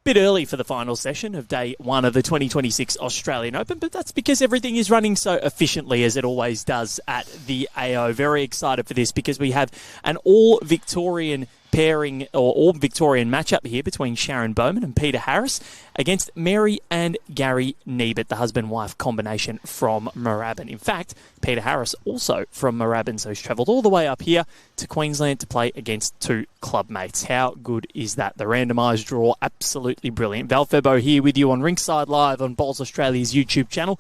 Bit early for the final session of day one of the 2026 Australian Open, but that's because everything is running so efficiently as it always does at the AO. Very excited for this because we have an all-Victorian pairing or all-Victorian matchup here between Sharon Bowman and Peter Harris against Mary and Gary Nebert, the husband-wife combination from Moorabbin. In fact, Peter Harris also from Moorabbin, so he's travelled all the way up here to Queensland to play against two club mates. How good is that? The randomised draw, absolutely brilliant. Val Febo here with you on Rinkside Live on Bowls Australia's YouTube channel.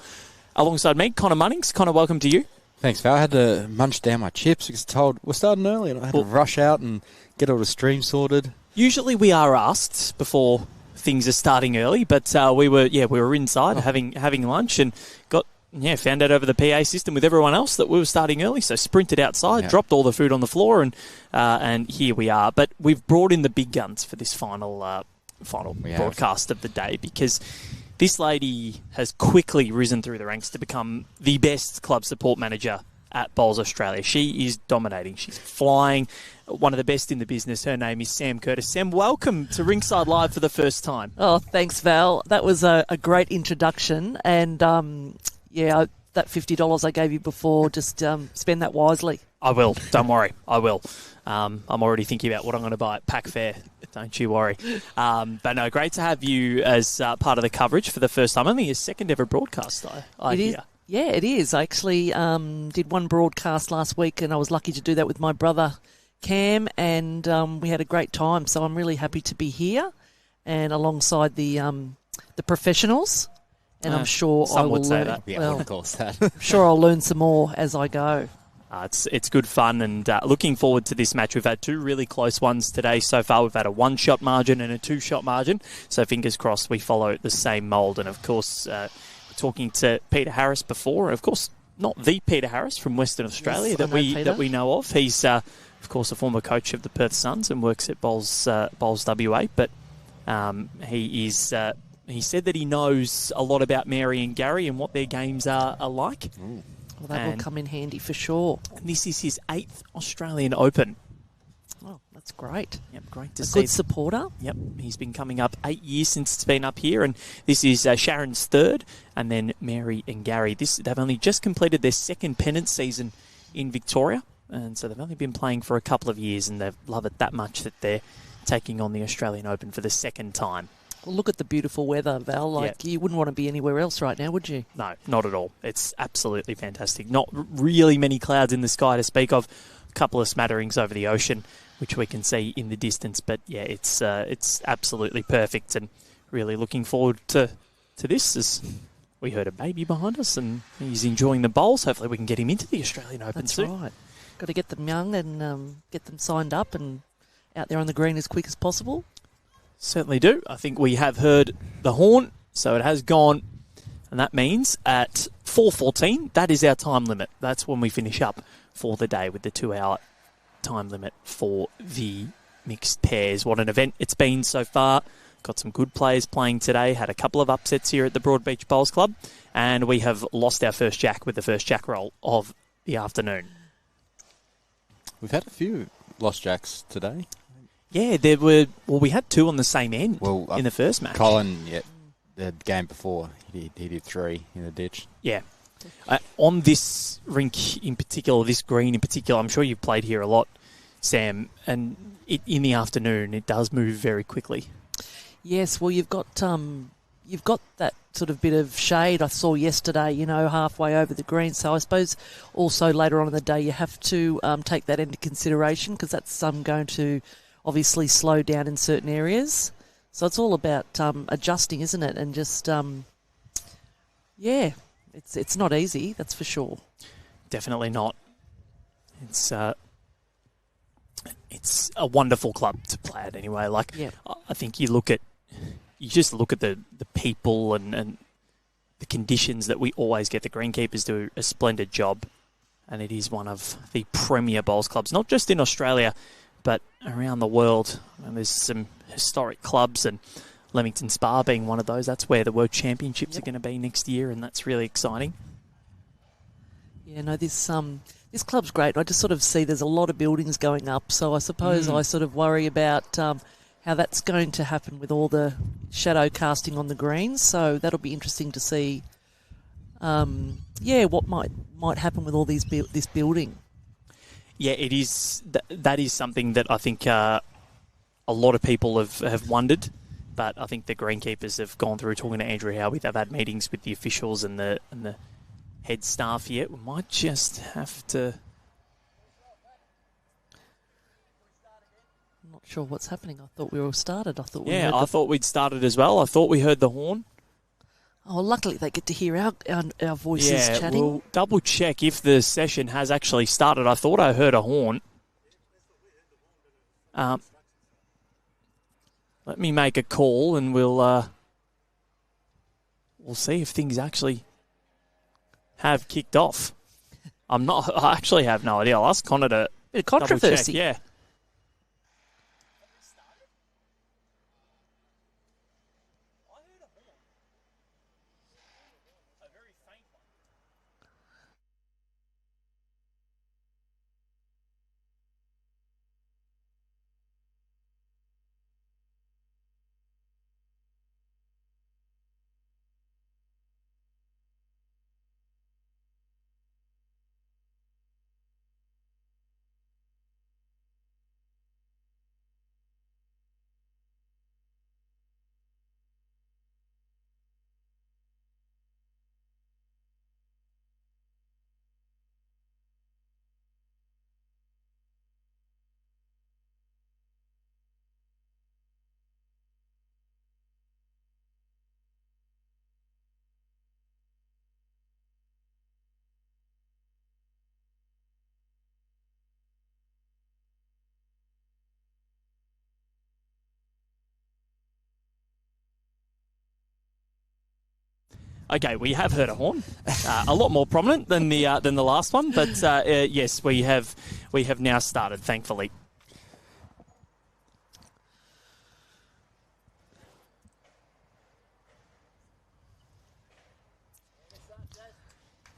Alongside me, Connor Munnings. Connor, welcome to you. Thanks, Val. I had to munch down my chips because told we're starting early and I had to rush out and get all the stream sorted. Usually we are asked before things are starting early, but we were inside having lunch and found out over the PA system with everyone else that we were starting early, so sprinted outside, dropped all the food on the floor, and here we are. But we've brought in the big guns for this final broadcast of the day because this lady has quickly risen through the ranks to become the best club support manager at Bowls Australia. She is dominating. She's flying. One of the best in the business. Her name is Sam Curtis. Sam, welcome to Rinkside Live for the first time. Oh, thanks, Val. That was a great introduction. And, that $50 I gave you before, just spend that wisely. I will. Don't worry. I will. I'm already thinking about what I'm going to buy at Pack Fair. Don't you worry. But no, great to have you as part of the coverage for the first time. Only your second ever broadcast, I hear. Yeah, it is. I actually did one broadcast last week and I was lucky to do that with my brother Cam, and we had a great time. So I'm really happy to be here and alongside the professionals. And I'm sure I will learn that. Yeah, of course that. I'm sure I'll learn some more as I go. It's good fun and looking forward to this match. We've had two really close ones today so far. We've had a one-shot margin and a two-shot margin. So fingers crossed we follow the same mould. And of course, we're talking to Peter Harris before. And of course, not the Peter Harris from Western Australia that we know of. He's, of course, a former coach of the Perth Suns and works at Bowls WA. But he said that he knows a lot about Mary and Gary and what their games are like. Ooh. Well, that will come in handy for sure. And this is his 8th Australian Open. Oh, that's great. Yep, great to see. A good supporter. Yep, he's been coming up 8 years since it's been up here, and this is Sharon's third, and then Mary and Gary. They've only just completed their second pennant season in Victoria, and so they've only been playing for a couple of years, and they love it that much that they're taking on the Australian Open for the second time. Well, look at the beautiful weather, Val. You wouldn't want to be anywhere else right now, would you? No, not at all. It's absolutely fantastic. Not really many clouds in the sky to speak of. A couple of smatterings over the ocean, which we can see in the distance. But, yeah, it's absolutely perfect and really looking forward to this. As we heard a baby behind us and he's enjoying the bowls. Hopefully we can get him into the Australian Open soon. That's right. Got to get them young and get them signed up and out there on the green as quick as possible. Certainly do. I think we have heard the horn, so it has gone, and that means at 4:14, that is our time limit. That's when we finish up for the day with the 2-hour time limit for the mixed pairs. What an event it's been so far. Got some good players playing today, had a couple of upsets here at the Broadbeach Bowls Club, and we have lost our first jack with the first jack roll of the afternoon. We've had a few lost jacks today. Yeah, we had two on the same end in the first match. Colin, the game before, he did 3 in the ditch. Yeah. On this rink in particular, this green in particular, I'm sure you've played here a lot, Sam, and in the afternoon it does move very quickly. Yes, well, you've got that sort of bit of shade I saw yesterday, halfway over the green. So I suppose also later on in the day you have to take that into consideration because that's going to obviously slow down in certain areas. So it's all about adjusting, isn't it? And just, it's not easy, that's for sure. Definitely not. It's a wonderful club to play at anyway. I think you just look at the people and the conditions that we always get. The greenkeepers do a splendid job, and it is one of the premier bowls clubs, not just in Australia, but around the world. And there's some historic clubs, and Leamington Spa being one of those. That's where the World Championships are going to be next year, and that's really exciting. Yeah, no, this club's great. I just sort of see there's a lot of buildings going up, so I suppose I sort of worry about how that's going to happen with all the shadow casting on the greens. So that'll be interesting to see. What might happen with all this building. Yeah, it is. That is something that I think a lot of people have wondered. But I think the greenkeepers have gone through talking to Andrew Howie. They've had meetings with the officials and the head staff here. We might just have to. I'm not sure what's happening. I thought we all started. I thought I thought we'd started as well. I thought we heard the horn. Oh, luckily they get to hear our voices chatting. We'll double check if the session has actually started. I thought I heard a horn. Let me make a call and we'll see if things actually have kicked off. I actually have no idea. I'll ask Connor to bit of controversy. Double check. Yeah. Okay, we have heard a horn, a lot more prominent than the last one, but yes, we have now started, thankfully.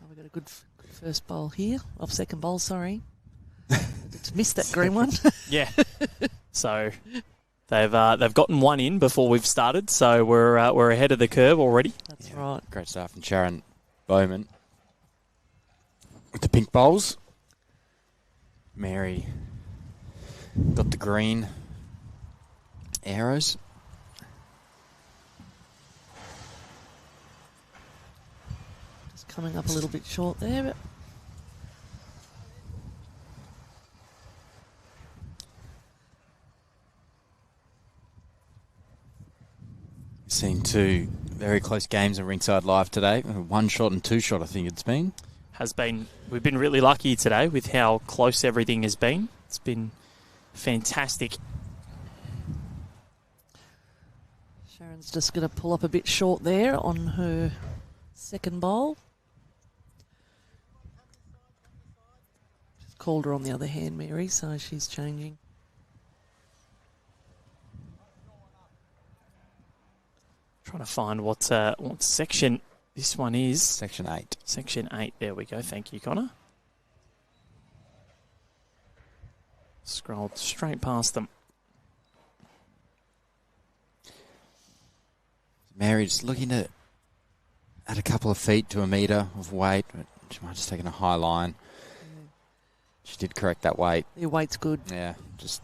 Oh, we've got a good first bowl here, off second bowl. Sorry, just missed that green one. Yeah, so. They've gotten one in before we've started, so we're ahead of the curve already. That's right. Great stuff from Sharon Bowman with the pink bowls. Mary got the green arrows. Just coming up a little bit short there, but. Seen two very close games on Rinkside Live today. 1 shot and 2 shot, I think it's been. We've been really lucky today with how close everything has been. It's been fantastic. Sharon's just going to pull up a bit short there on her second bowl. Just called her on the other hand, Mary, so she's changing. Trying to find what section this one is. Section 8. Section 8. There we go. Thank you, Connor. Scrolled straight past them. Mary's looking at a couple of feet to a metre of weight. She might have just taken a high line. She did correct that weight. Your weight's good. Yeah, just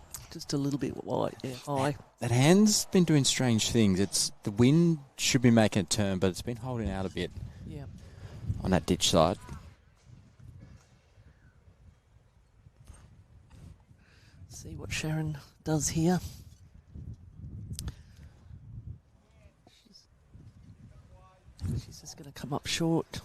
a little bit wide. Yeah, high. That hand's been doing strange things. The wind should be making a turn, but it's been holding out a bit. Yeah. On that ditch side. See what Sharon does here. She's just going to come up short.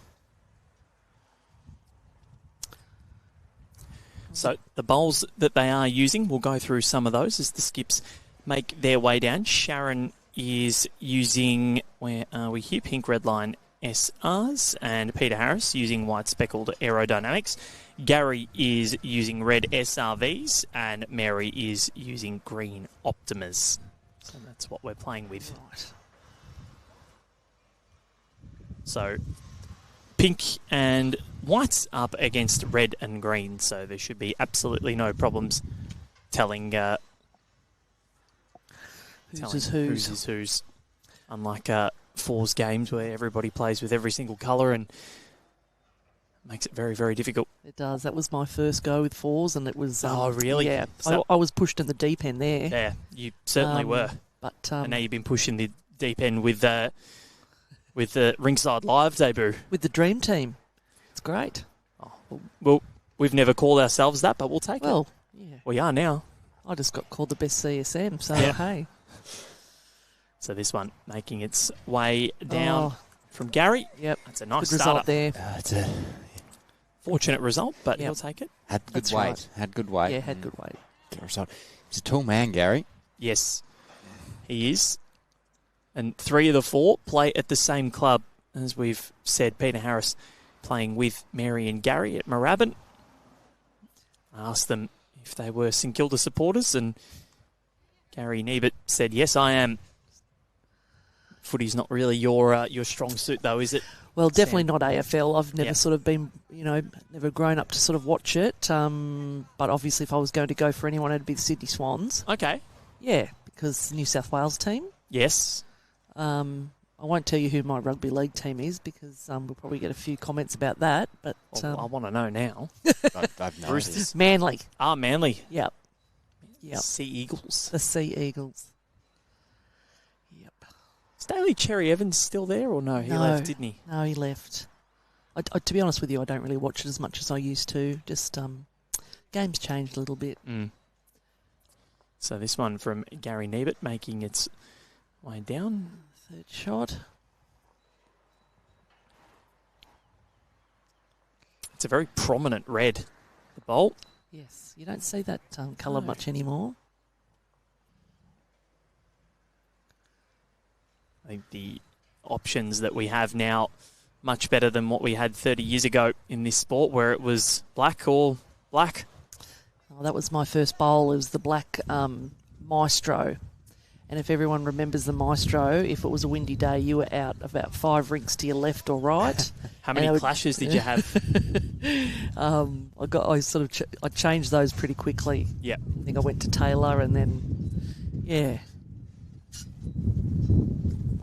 So the bowls that they are using, we'll go through some of those as the skips make their way down. Sharon is using, where are we here? Pink Red Line SRs, and Peter Harris using white speckled aerodynamics. Gary is using red SRVs, and Mary is using green Optimas. So that's what we're playing with. Right. So pink and white's up against red and green, so there should be absolutely no problems telling telling is whose is whose. Unlike fours games where everybody plays with every single colour and makes it very, very difficult. It does. That was my first go with fours, and it was. Oh, really? Yeah, So- I was pushed in the deep end there. Yeah, you certainly were. But And now you've been pushing the deep end with the Rinkside Live debut. with the dream team, it's great. Oh, well, we've never called ourselves that, but we'll take it. Well, yeah, We are now. I just got called the best CSM, so Yeah. hey. So this one making its way down Oh, from Gary. yep, That's a nice good start. result there. It's a Fortunate result, but Yep. he'll take it. had good That's weight. right. Had good weight. Yeah, had good weight. Get a result. He's a tall man, Gary. Yes, he is. And 3 of the 4 play at the same club. As we've said, Peter Harris playing with Mary and Gary at Moorabbin. I asked them if they were St Kilda supporters, and Gary Nebert said, yes, I am. Footy's not really your strong suit, though, is it? Well, definitely Sam? not AFL. I've never Yeah. sort of been, never grown up to sort of watch it. But obviously, if I was going to go for anyone, it'd be the Sydney Swans. Okay. Yeah, because the New South Wales team. Yes. I won't tell you who my rugby league team is because we'll probably get a few comments about that. But Well, I want to know now. I've noticed. Roosters. Manly, Manly. yep, yep, Sea Eagles. the Sea Eagles. Yep. Is Daly Cherry Evans still there or no? He No. left, didn't he? No, he left. To be honest with you, I don't really watch it as much as I used to. Just games changed a little bit. Mm. So this one from Gary Nebert making its way down. Third shot. It's a very prominent red, the bowl. Yes, you don't see that colour No. much anymore. I think the options that we have now much better than what we had 30 years ago in this sport where it was black or black. Oh, that was my first bowl. It was the black Maestro. And if everyone remembers the Maestro, if it was a windy day, you were out about 5 rinks to your left or right. How And I many would- clashes did you have? I changed those pretty quickly. Yeah. I think I went to Taylor and then, yeah.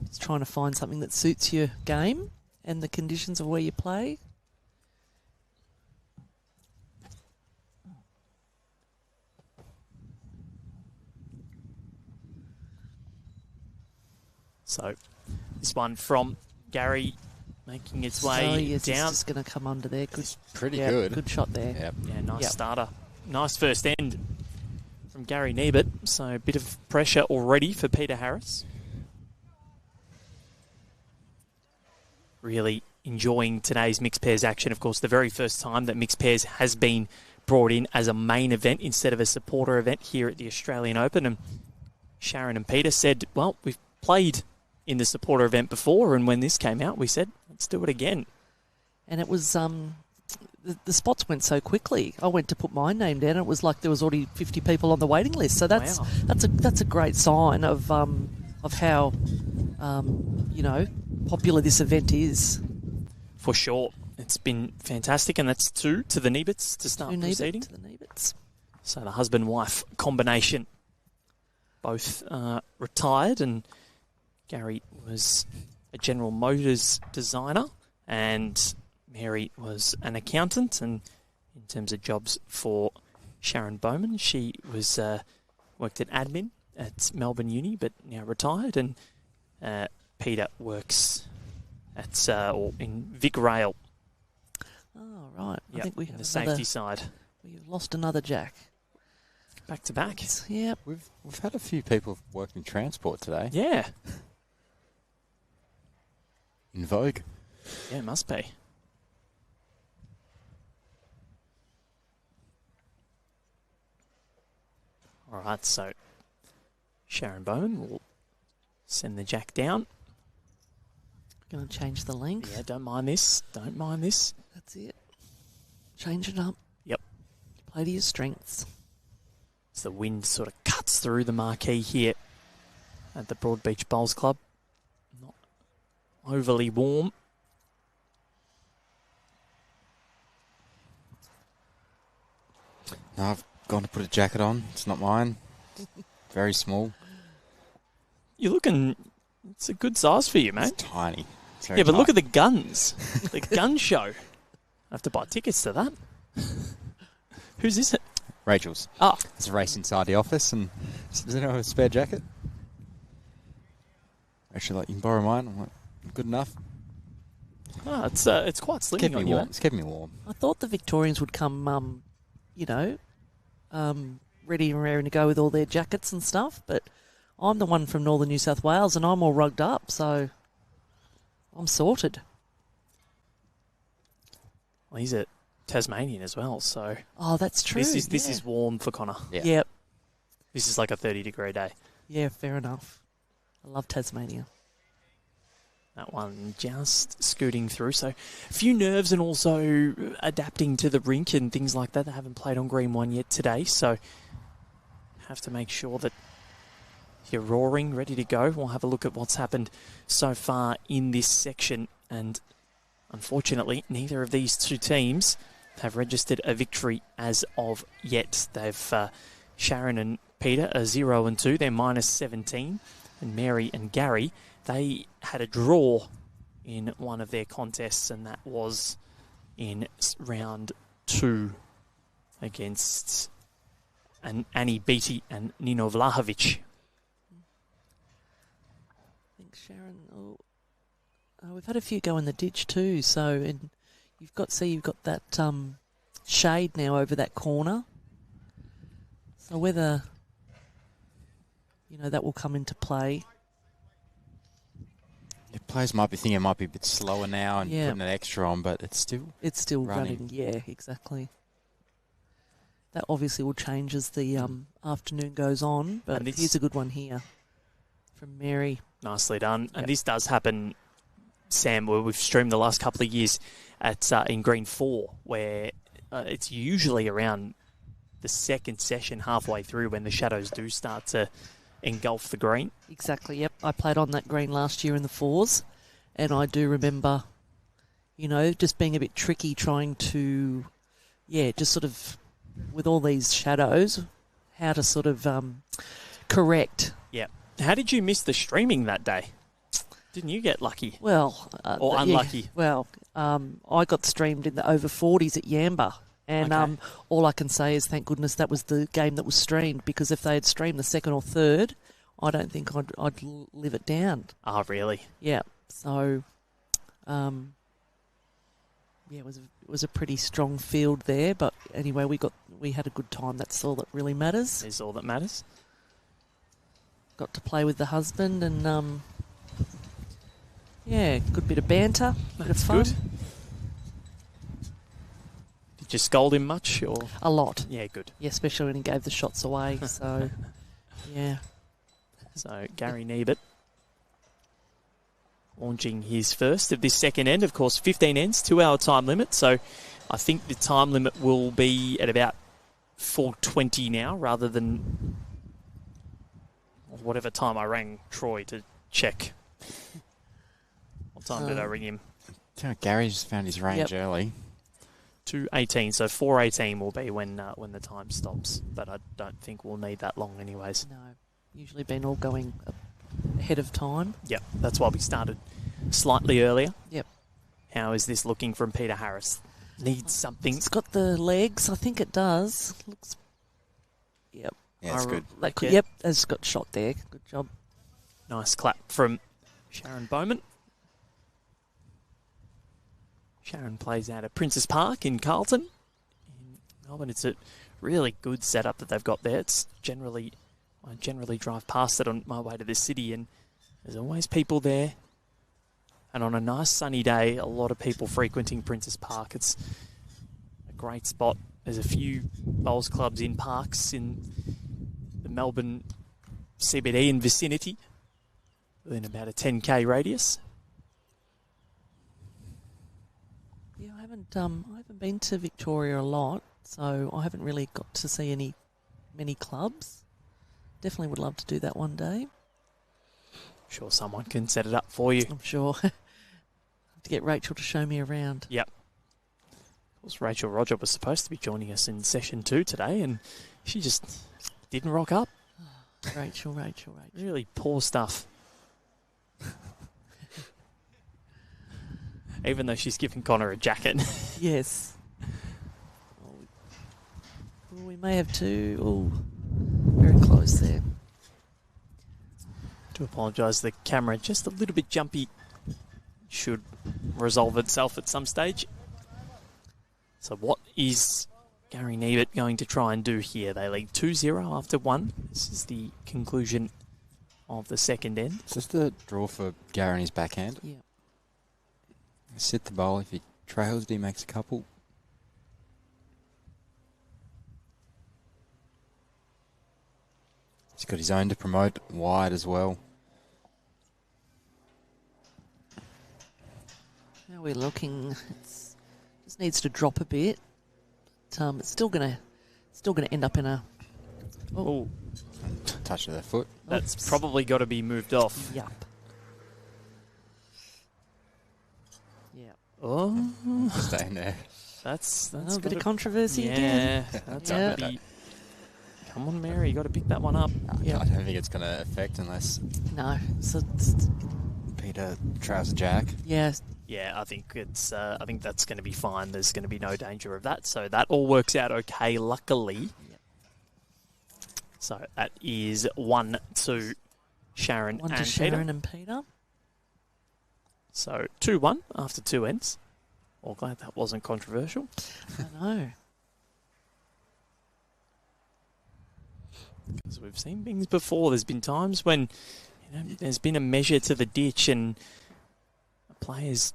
Just trying to find something that suits your game and the conditions of where you play. So this one from Gary making its way Oh, yes, down. it's just going to come under there. Good, It's pretty yeah, good. Good shot there. Yep. Yeah, nice Yep. starter. Nice first end from Gary Nebert. So a bit of pressure already for Peter Harris. Really enjoying today's mixed pairs action. Of course, the very first time that mixed pairs has been brought in as a main event instead of a supporter event here at the Australian Open. And Sharon and Peter said, well, we've played in the supporter event before, and when this came out, we said, let's do it again. And it was the spots went so quickly. I went to put my name down. It was like there was already 50 people on the waiting list. So that's Wow. that's a great sign of how popular this event is. For sure. It's been fantastic, and that's 2 to the Neberts to start Who need it proceeding. to the Neberts. So the husband-wife combination, both retired, and Gary was a General Motors designer, and Mary was an accountant. And in terms of jobs for Sharon Bowman, she was worked at admin at Melbourne Uni, but now retired. And Peter works at in Vic Rail. Oh right, I Yep, think we in have the another, safety side. we've lost another Jack. Back to back. Yep. We've had a few people working transport today. Yeah. In vogue. Yeah, it must be. All right, so Sharon Bowman will send the jack down. Going to change the length. Yeah, don't mind this. Don't mind this. That's it. Change it up. Yep. Play to your strengths. As the wind sort of cuts through the marquee here at the Broadbeach Bowls Club. Not overly warm. No, I've gone to put a jacket on. It's not mine. Very small. You're looking... It's a good size for you, mate. It's tiny. It's very Yeah, but look at tiny. the guns. The gun show. I have to buy tickets to that. Whose is it? Rachel's. Ah, There's a race inside the office, and does anyone have a spare jacket? Rachel, like, you can borrow mine. I'm like, good enough. it's quite slim Kept me on you. warm. It's kept me warm. I thought the Victorians would come, ready and raring to go with all their jackets and stuff, but I'm the one from northern New South Wales and I'm all rugged up, so I'm sorted. Well, he's a Tasmanian as well, so Oh, that's true. this is warm for Connor. Yeah. Yep. This is like a 30-degree day. Yeah, fair enough. I love Tasmania. That one just scooting through. So a few nerves and also adapting to the rink and things like that. They haven't played on green one yet today, so have to make sure that you're roaring, ready to go. We'll have a look at what's happened so far in this section. And unfortunately, neither of these two teams have registered a victory as of yet. They've Sharon and Peter are 0-2. They're -17. And Mary and Gary, they had a draw in one of their contests, and that was in round 2 against Annie Beatty and Nino Vlahovic. I think Sharon. We've had a few go in the ditch too. So, and you've got that shade now over that corner. So whether that will come into play. The players might be thinking it might be a bit slower now and Yeah. putting an extra on, but it's still running. running. Yeah, exactly. That obviously will change as the afternoon goes on, but And here's a good one here from Mary. Nicely done. And Yep. this does happen, Sam, where we've streamed the last couple of years at in Green 4, where it's usually around the second session halfway through when the shadows do start to engulf the green. Exactly, yep. I played on that green last year in the 4s, and I do remember, just being a bit tricky trying to, just sort of, with all these shadows, how to sort of correct. Yeah. How did you miss the streaming that day? Didn't you get lucky? Well, Or unlucky? I got streamed in the over 40s at Yamba. And Okay. all I can say is thank goodness that was the game that was streamed, because if they had streamed the second or third, I don't think I'd live it down. Ah, really? Yeah. So, it was a pretty strong field there. But anyway, we had a good time. That's all that really matters. Is all that matters. Got to play with the husband and good bit of banter, bit of That's fun. good. Did you scold him much? Or A lot. yeah, good. Yeah, especially when he gave the shots away. So, yeah. So Gary Nebert launching his first of this second end. Of course, 15 ends, 2-hour time limit. So I think the time limit will be at about 4:20 now, rather than whatever time I rang Troy to check. What time did I ring him? Gary just found his range Yep. early. 2:18. So 4:18 will be when the time stops. But I don't think we'll need that long, anyways. No, usually been all going ahead of time. Yep, that's why we started slightly earlier. Yep. How is this looking from Peter Harris? Needs something. It's got the legs. I think it does. Looks. Yep. Yeah, it's good. That could, Yeah. Yep, it's got shot there. Good job. Nice clap from Sharon Bowman. Sharon plays out at Princess Park in Carlton. In Melbourne, it's a really good setup that they've got there. It's I generally drive past it on my way to the city, and there's always people there. And on a nice sunny day, a lot of people frequenting Princess Park. It's a great spot. There's a few bowls clubs in parks in the Melbourne CBD and vicinity within about a 10k radius. Yeah, I haven't been to Victoria a lot, so I haven't really got to see many clubs. Definitely would love to do that one day. Sure, someone can set it up for you. I'm sure. Have to get Rachel to show me around. Yep. Of course, Rachel Roger was supposed to be joining us in session 2 today, and she just didn't rock up. Rachel. Really poor stuff. Even though she's giving Connor a jacket. Yes. Oh, we may have two. Oh, very close there. Do apologise, the camera just a little bit jumpy. Should resolve itself at some stage. So what is Gary Nebert going to try and do here? They lead 2-0 after one. This is the conclusion of the second end. It's just a draw for Gary and his backhand. Yeah. Sit the bowl. If he trails, he makes a couple. He's got his own to promote wide as well. How are we looking? It just needs to drop a bit. But, it's still gonna end up in a. Oh, Touch of their foot. that's Oops. probably got to be moved off. Yup. Yeah. Oh, Staying there. that's A bit gotta- of controversy again. Yeah, that's Yeah. gotta be. Come on, Mary, you got to pick that one up. Yeah. I don't think it's going to affect unless No. So Peter trails a jack. yeah. Yeah, I think it's. I think that's going to be fine. There's going to be no danger of that. So that all works out okay, luckily. Yep. So that is 1 to Sharon One and to Peter. Sharon and Peter. So 2-1 after 2 ends. Well, glad that wasn't controversial. I know. Because we've seen things before. There's been times when there's been a measure to the ditch and players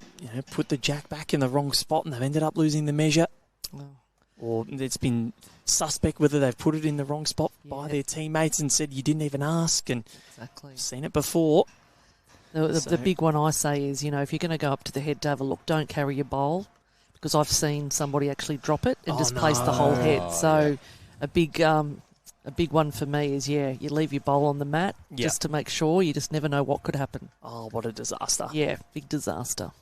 put the jack back in the wrong spot and they've ended up losing the measure. Oh. Or it's been suspect whether they've put it in the wrong spot by Yeah. their teammates and said you didn't even ask, and Exactly. seen it before. The So- big one I say is, if you're going to go up to the head to have a look, don't carry your bowl, because I've seen somebody actually drop it and Oh, just place the whole head. no. So a big one for me is, you leave your bowl on the mat Yeah. just to make sure. You just never know what could happen. Oh, what a disaster. Yeah, big disaster.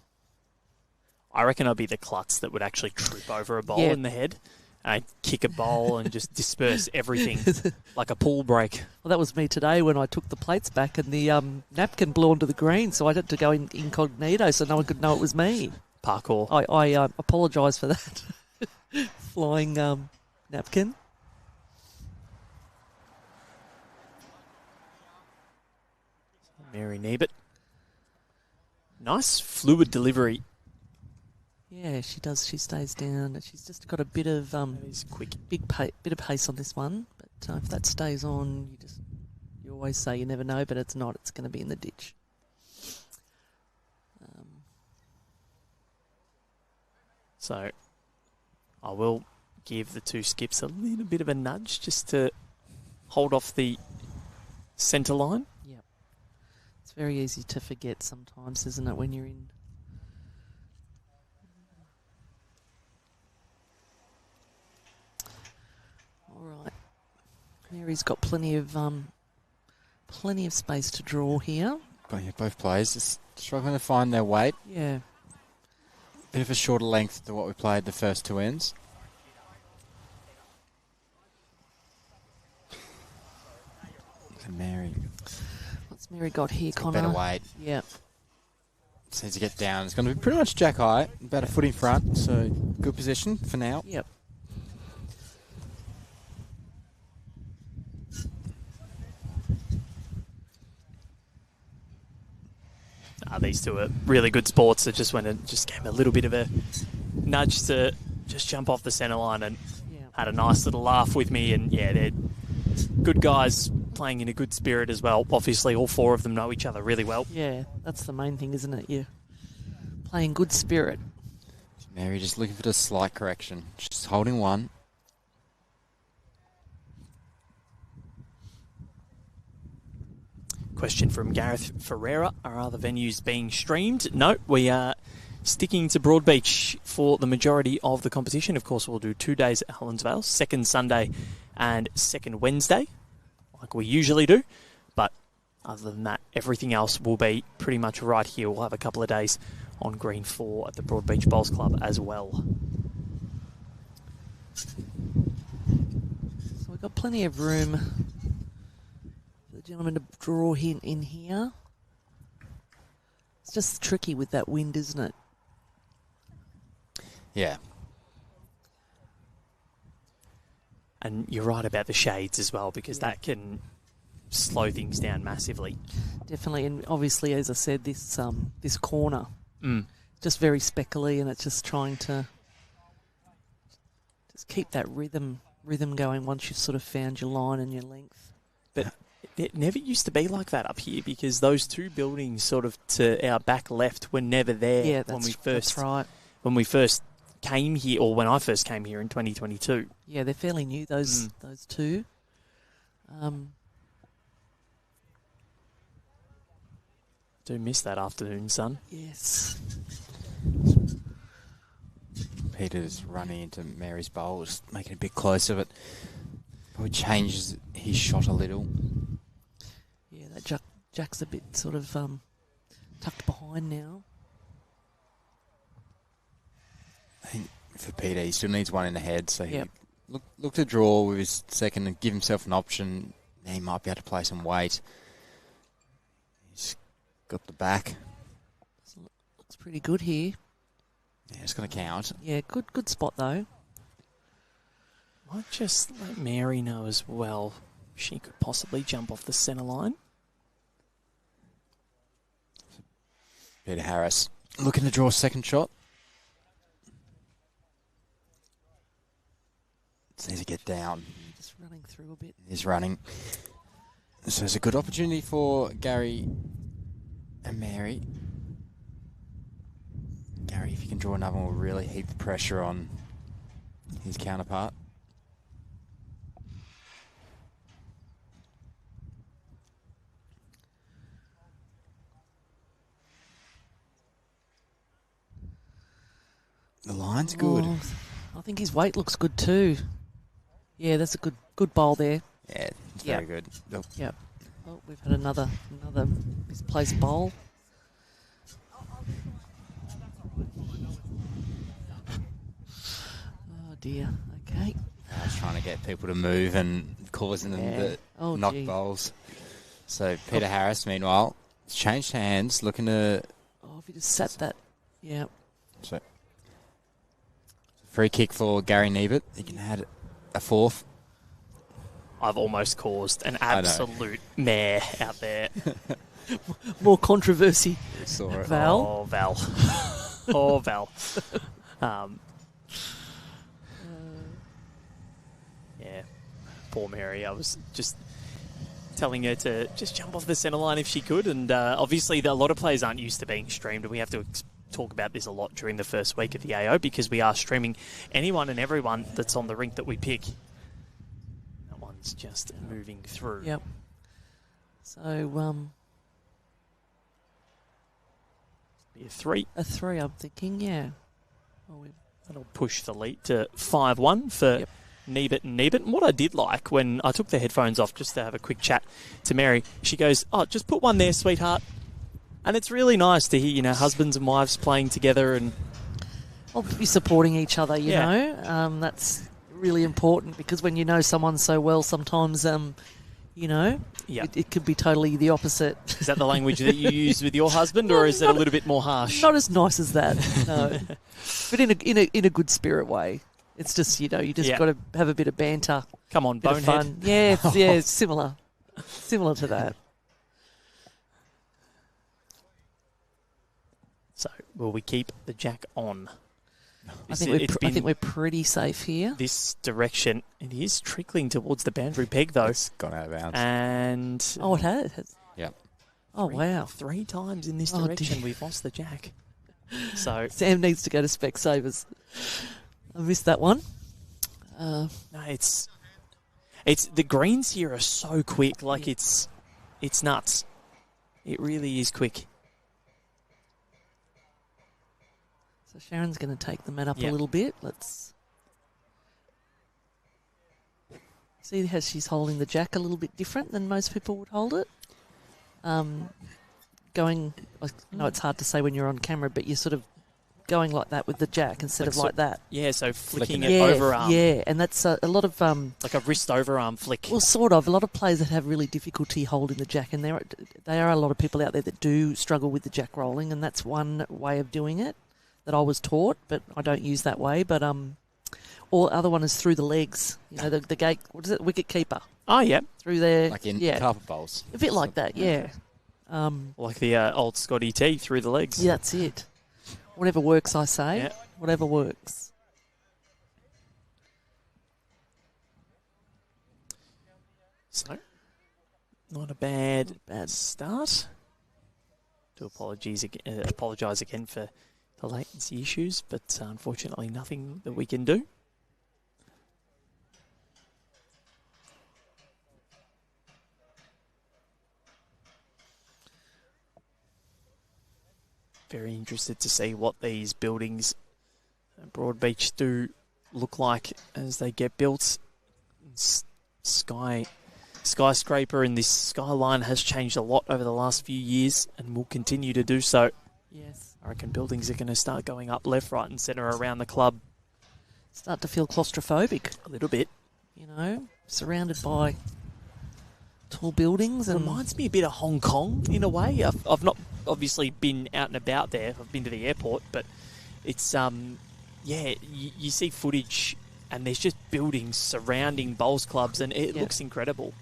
I reckon I'd be the klutz that would actually trip over a bowl Yeah. in the head. I'd kick a bowl and just disperse everything like a pool break. Well, that was me today when I took the plates back and the napkin blew onto the green, so I had to go in incognito so no one could know it was me. Parkour. I apologise for that. Flying napkin. Mary Nebert. Nice fluid delivery. Yeah, she does. She stays down. She's just got a bit of That is quick. bit of pace on this one. But if that stays on, you always say you never know, but it's not. It's going to be in the ditch. So I will give the two skips a little bit of a nudge just to hold off the centre line. Yep. It's very easy to forget sometimes, isn't it, when you're in. All right. Mary's got plenty of space to draw here. But yeah, both players just struggling to find their weight. Yeah. Bit of a shorter length to what we played the first 2 ends. Look at Mary. What's Mary got here, Got Connor? better weight. Yeah. Just needs to get down. It's going to be pretty much jack high. About a foot in front. So good position for now. Yep. These two are really good sports. It just gave a little bit of a nudge to just jump off the centre line and Yeah. had a nice little laugh with me. And yeah, they're good guys playing in a good spirit as well. Obviously, all four of them know each other really well. Yeah, that's the main thing, isn't it? You playing good spirit. Mary just looking for the slight correction. She's holding one. Question from Gareth Ferreira. Are other venues being streamed? No, we are sticking to Broadbeach for the majority of the competition. Of course, we'll do 2 days at Helensvale, second Sunday and second Wednesday, like we usually do. But other than that, everything else will be pretty much right here. We'll have a couple of days on Green 4 at the Broadbeach Bowls Club as well. So we've got plenty of room gentleman to draw in here. It's just tricky with that wind, isn't it? Yeah. And you're right about the shades as well, because that can slow things down massively. Definitely, and obviously, as I said, this corner, Mm. just very speckly, and it's just trying to just keep that rhythm going once you've sort of found your line and your length. But it never used to be like that up here, because those two buildings sort of to our back left were never there Yeah, that's right. when we first came here, or when I first came here in 2022. Yeah, they're fairly new, those two. Do miss that afternoon sun. Yes. Peter's running into Mary's bowl, just making a bit closer, but probably changes his shot a little. Yeah, that Jack's a bit sort of tucked behind now. I think for Peter, he still needs one in the head, so Yep. he look to draw with his second and give himself an option. Now he might be able to play some weight. He's got the back. Looks pretty good here. Yeah, it's going to count. Yeah, good spot though. Might just let Mary know as well. She could possibly jump off the centre line. Peter Harris looking to draw a second shot. Just needs to get down. Just running through a bit. He's running. So it's a good opportunity for Gary and Mary. Gary, if you can draw another one, will really heap the pressure on his counterpart. The line's good. Oh, I think his weight looks good too. Yeah, that's a good bowl there. Yeah, it's Yep. very good. Oh, Yep. Oh, we've had another misplaced bowl. Oh dear. Okay. I was trying to get people to move and causing them to knock gee. bowls. So Peter Harris, meanwhile, has changed hands, looking to... Oh, if you just sat that. Yeah. So, free kick for Gary Nebert. He can add a fourth. I've almost caused an absolute mare out there. More controversy. Saw it. Val. Oh, Val. Oh, Val. Yeah, poor Mary. I was just telling her to just jump off the centre line if she could. And obviously, a lot of players aren't used to being streamed. And we have to talk about this a lot during the first week of the AO, because we are streaming anyone and everyone that's on the rink that we pick. That one's just moving through. Yep. So, Be a 3. a 3, I'm thinking, yeah. Oh, That'll push the lead to 5-1 for Nebert and Nebert. And what I did like when I took the headphones off just to have a quick chat to Mary, she goes, "Oh, just put one there, sweetheart." And it's really nice to hear, husbands and wives playing together and Well, be supporting each other, you Yeah. know. That's really important, because when you know someone so well, sometimes, Yeah. it could be totally the opposite. Is that the language that you use with your husband, or is it a little bit more harsh? Not as nice as that, no. But in a good spirit way. It's just, you just Yeah. got to have a bit of banter, Come on, bit of bonehead. fun. Yeah, it's similar to that. So, will we keep the jack on? I think we're pretty safe here. This direction. It is trickling towards the boundary peg, though. It's gone out of bounds. And Oh, it has. Yep. Oh, wow. 3 times in this Oh, direction dear. we've lost the jack. So, Sam needs to go to Specsavers. I missed that one. no, it's the greens here are so quick. Like it's nuts. It really is quick. So Sharon's going to take the mat up Yeah. a little bit. Let's see how she's holding the jack a little bit different than most people would hold it. I know it's hard to say when you're on camera, but you're sort of going like that with the jack instead of like that. Yeah, so flicking Flicking it Yeah, overarm. yeah, and that's a lot of Like a wrist overarm flick. well, sort of. A lot of players that have really difficulty holding the jack, and there are a lot of people out there that do struggle with the jack rolling, and that's one way of doing it that I was taught, but I don't use that way. But or other one is through the legs. You know, the gate. What is it? Wicket keeper Oh, yeah. through there. Like in yeah, carpet bowls. a bit like that. Yeah. Like the old Scotty T through the legs. Yeah, that's it. Whatever works, I say. Yeah. Whatever works. So, not a bad Bad. start. Do apologise again for the latency issues, but unfortunately nothing that we can do. Very interested to see what these buildings at Broadbeach do look like as they get built. Skyscraper and this skyline has changed a lot over the last few years and will continue to do so. Yes. I reckon buildings are going to start going up left, right and centre around the club Start to feel claustrophobic, a little bit. you know, surrounded by tall buildings. It And reminds me a bit of Hong Kong in a way. I've not obviously been out and about there. I've been to the airport, but it's you see footage and there's just buildings surrounding bowls clubs and it looks incredible.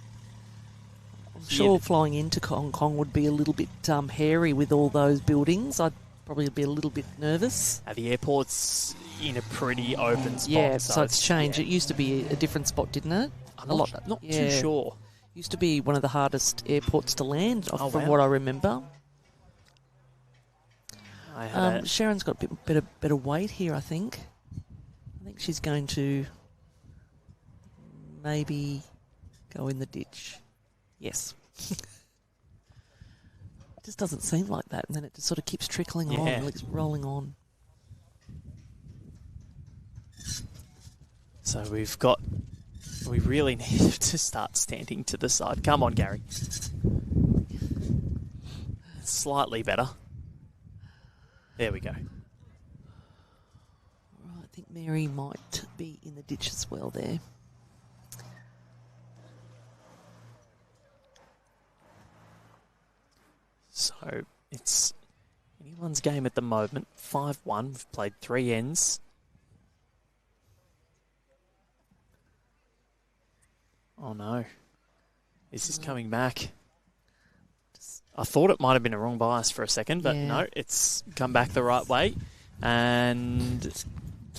I'm sure flying into Hong Kong would be a little bit hairy with all those buildings. I'd probably be a little bit nervous. The airport's in a pretty open spot. Yeah, so it's changed. yeah. It used to be a different spot, didn't it? I'm not too yeah. sure. Used to be one of the hardest airports to land, Oh, from wow. what I remember. I had Sharon's got a bit better weight here, I think. I think she's going to maybe go in the ditch. Yes. It just doesn't seem like that, and then it just sort of keeps trickling on, Yeah. like it's rolling on. So we really need to start standing to the side. Come on, Gary. Slightly better. There we go. Right, I think Mary might be in the ditch as well there. So it's anyone's game at the moment. 5-1. We've played 3 ends. Oh no. Is this coming back? I thought it might have been a wrong bias for a second, but Yeah. no, it's come back the right way. And It's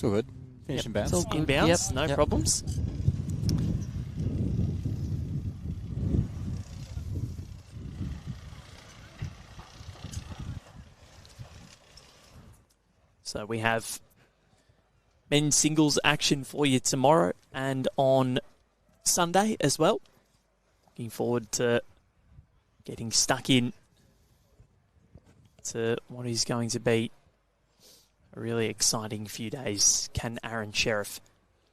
all good. Finish and bounce. It's all good. inbounds, Yep. no Yep. problems. So we have men's singles action for you tomorrow and on Sunday as well. Looking forward to getting stuck in to what is going to be a really exciting few days. Can Aaron Sheriff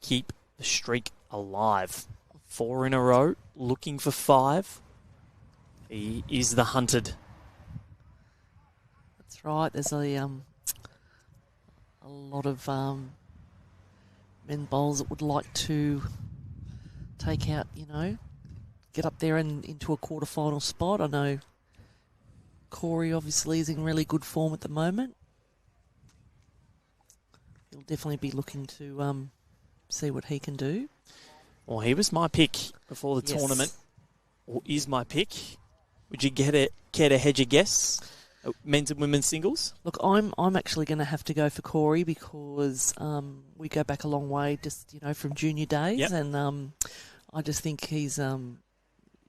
keep the streak alive? 4 in a row, looking for 5. He is the hunted. That's right. There's a lot of men bowlers that would like to take out, get up there and into a quarterfinal spot. I know Corey obviously is in really good form at the moment. He'll definitely be looking to see what he can do. Well, he was my pick before the Yes. tournament, or is my pick. Would you care to hedge a guess? Men's and women's singles? Look, I'm actually going to have to go for Corey because we go back a long way, just from junior days, Yep. and I just think he's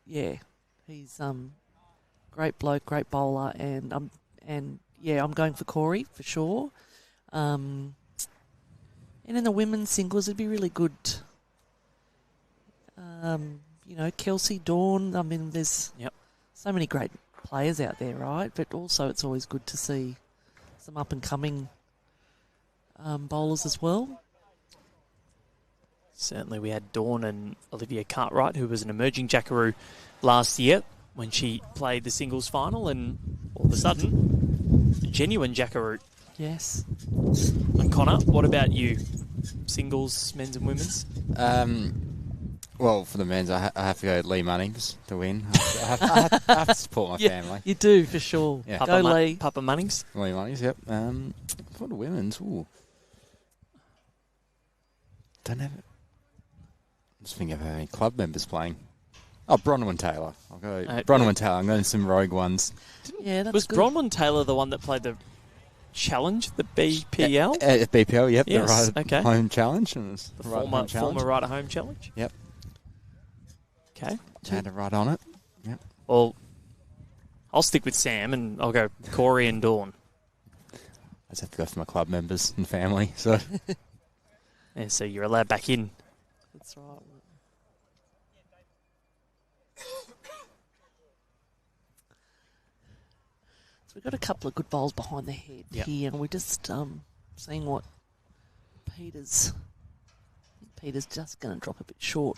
he's great bloke, great bowler, and I'm going for Corey for sure. And in the women's singles, it'd be really good. Kelsey, Dawn. I mean, there's so many great players out there, right? But also, it's always good to see some up and coming bowlers as well. Certainly, we had Dawn and Olivia Cartwright, who was an emerging Jackaroo last year when she played the singles final, and all of a sudden, a genuine Jackaroo Yes. And Connor, what about you? Singles, men's and women's? Well, for the men's, I have to go Lee Munnings to win. I have to support my family. You do, for sure. Yeah. Go Lee. Papa Munnings? Lee Munnings, yep. For the women's, don't have it. Just think of any club members playing. Oh, Bronwyn Taylor. I'll go Bronwyn Taylor. I'm going some rogue ones. Yeah, that's Was good. Bronwyn Taylor the one that played the challenge, the BPL? BPL, yep. Yes, the okay. home challenge. And The former right at home challenge? Yep. Okay. Had to write on it. Yep. Well, I'll stick with Sam and I'll go Corey and Dawn. I just have to go for my club members and family. So Yeah, so you're allowed back in. That's right. So we've got a couple of good bowls behind the head here, and we're just seeing what Peter's just going to drop a bit short.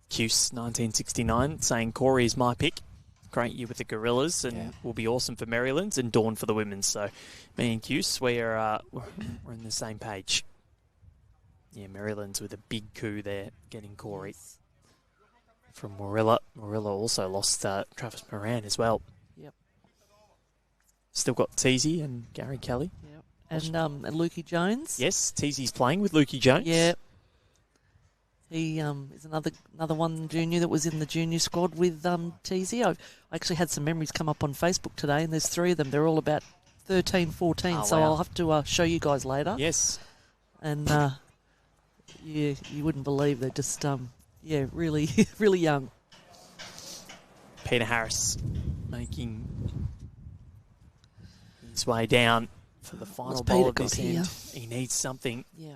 Cuse 1969 saying Corey is my pick. Great year with the Gorillas and will be awesome for Maryland's and Dawn for the women's. So me and Cuse, we're on the same page. Yeah, Maryland's with a big coup there, getting Corey from Morilla. Morilla also lost Travis Moran as well. Yep. Still got Teasy and Gary Kelly. Yep. And Lukey Jones. Yes, Teasy's playing with Lukey Jones. Yeah. He is another one junior that was in the junior squad with Teasy. I actually had some memories come up on Facebook today, and there's 3 of them. They're all about 13, 14, so wow. I'll have to show you guys later. Yes. And, you wouldn't believe they're just, really, really young. Peter Harris making his way down for the final What's bowl Peter of this got end. here? He needs something. Yeah.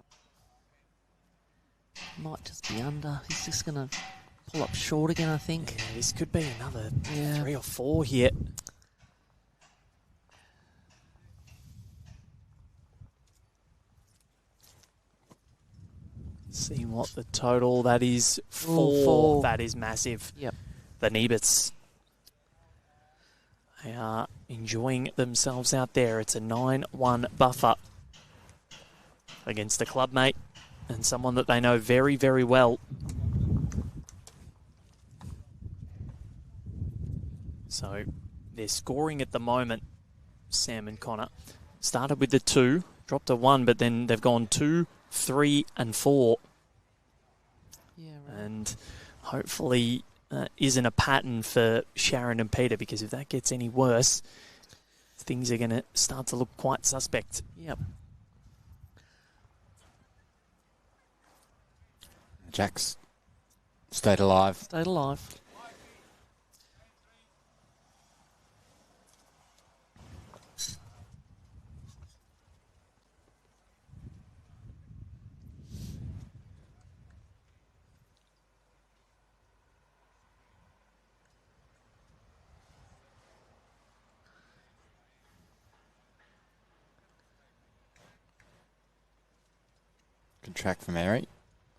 Might just be under. He's just going to pull up short again, I think. Yeah, this could be another Yeah. 3 or 4 here. See what the total that is. 4. 4. That is massive. Yep. The Neberts. They are enjoying themselves out there. It's a 9-1 buffer against a clubmate and someone that they know very, very well. So they're scoring at the moment, Sam and Connor. Started with the 2, dropped a 1, but then they've gone 2, 3 and 4. Yeah, right. And hopefully isn't a pattern for Sharon and Peter, because if that gets any worse, things are going to start to look quite suspect. Yep. Jack's stayed alive. Stayed alive. Good track for Mary.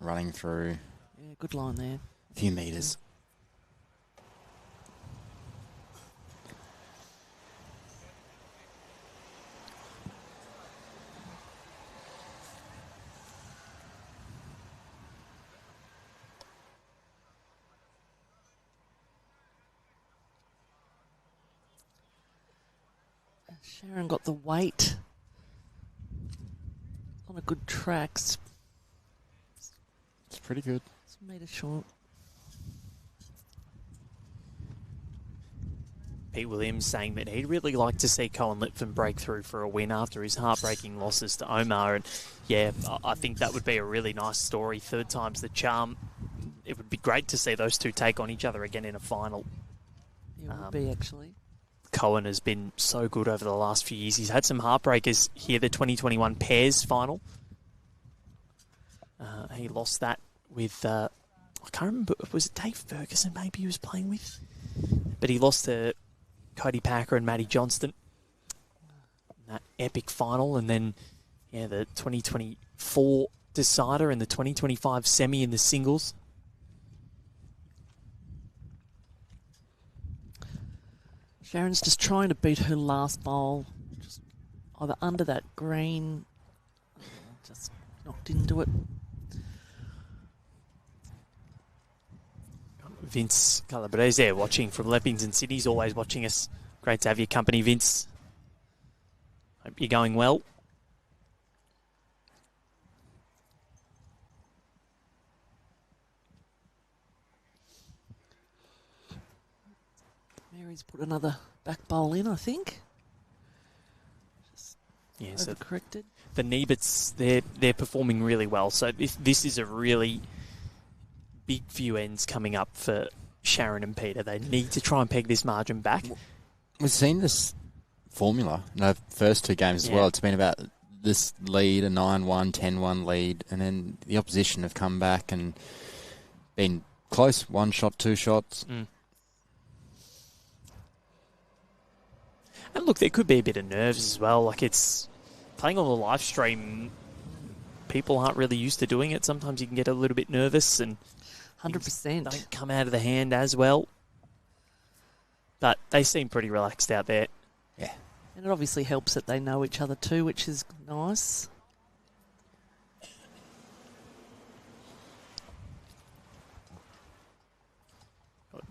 Running through Yeah, good line there. a few metres. Sharon got the weight on a good track. It's pretty good. It's a metre short. Pete Williams saying that he'd really like to see Cohen Lipton break through for a win after his heartbreaking losses to Omar. And yeah, I think that would be a really nice story. 3rd time's the charm. It would be great to see those two take on each other again in a final. Yeah, it would be actually. Cohen has been so good over the last few years. He's had some heartbreakers here, the 2021 pairs final. He lost that with, I can't remember, was it Dave Ferguson maybe he was playing with? But he lost to Cody Packer and Matty Johnston in that epic final. And then, yeah, the 2024 decider and the 2025 semi in the singles. Sharon's just trying to beat her last bowl. Just either under that green, just knocked into it. Vince Calabrese there watching from Leppington, Sydney's always watching us. Great to have your company, Vince. Hope you're going well. Mary's put another back bowl in, I think. Yeah, so corrected. the Neberts, they're performing really well. So this is a really big few ends coming up for Sharon and Peter. They need to try and peg this margin back. We've seen this formula in the first two games as well. It's been about this lead, a 9-1, 10-1 lead, and then the opposition have come back and been close. One shot, two shots. And look, there could be a bit of nerves as well. Like, it's playing on the live stream, people aren't really used to doing it. Sometimes you can get a little bit nervous and 100%. don't come out of the hand as well. But they seem pretty relaxed out there. Yeah. And it obviously helps that they know each other too, which is nice.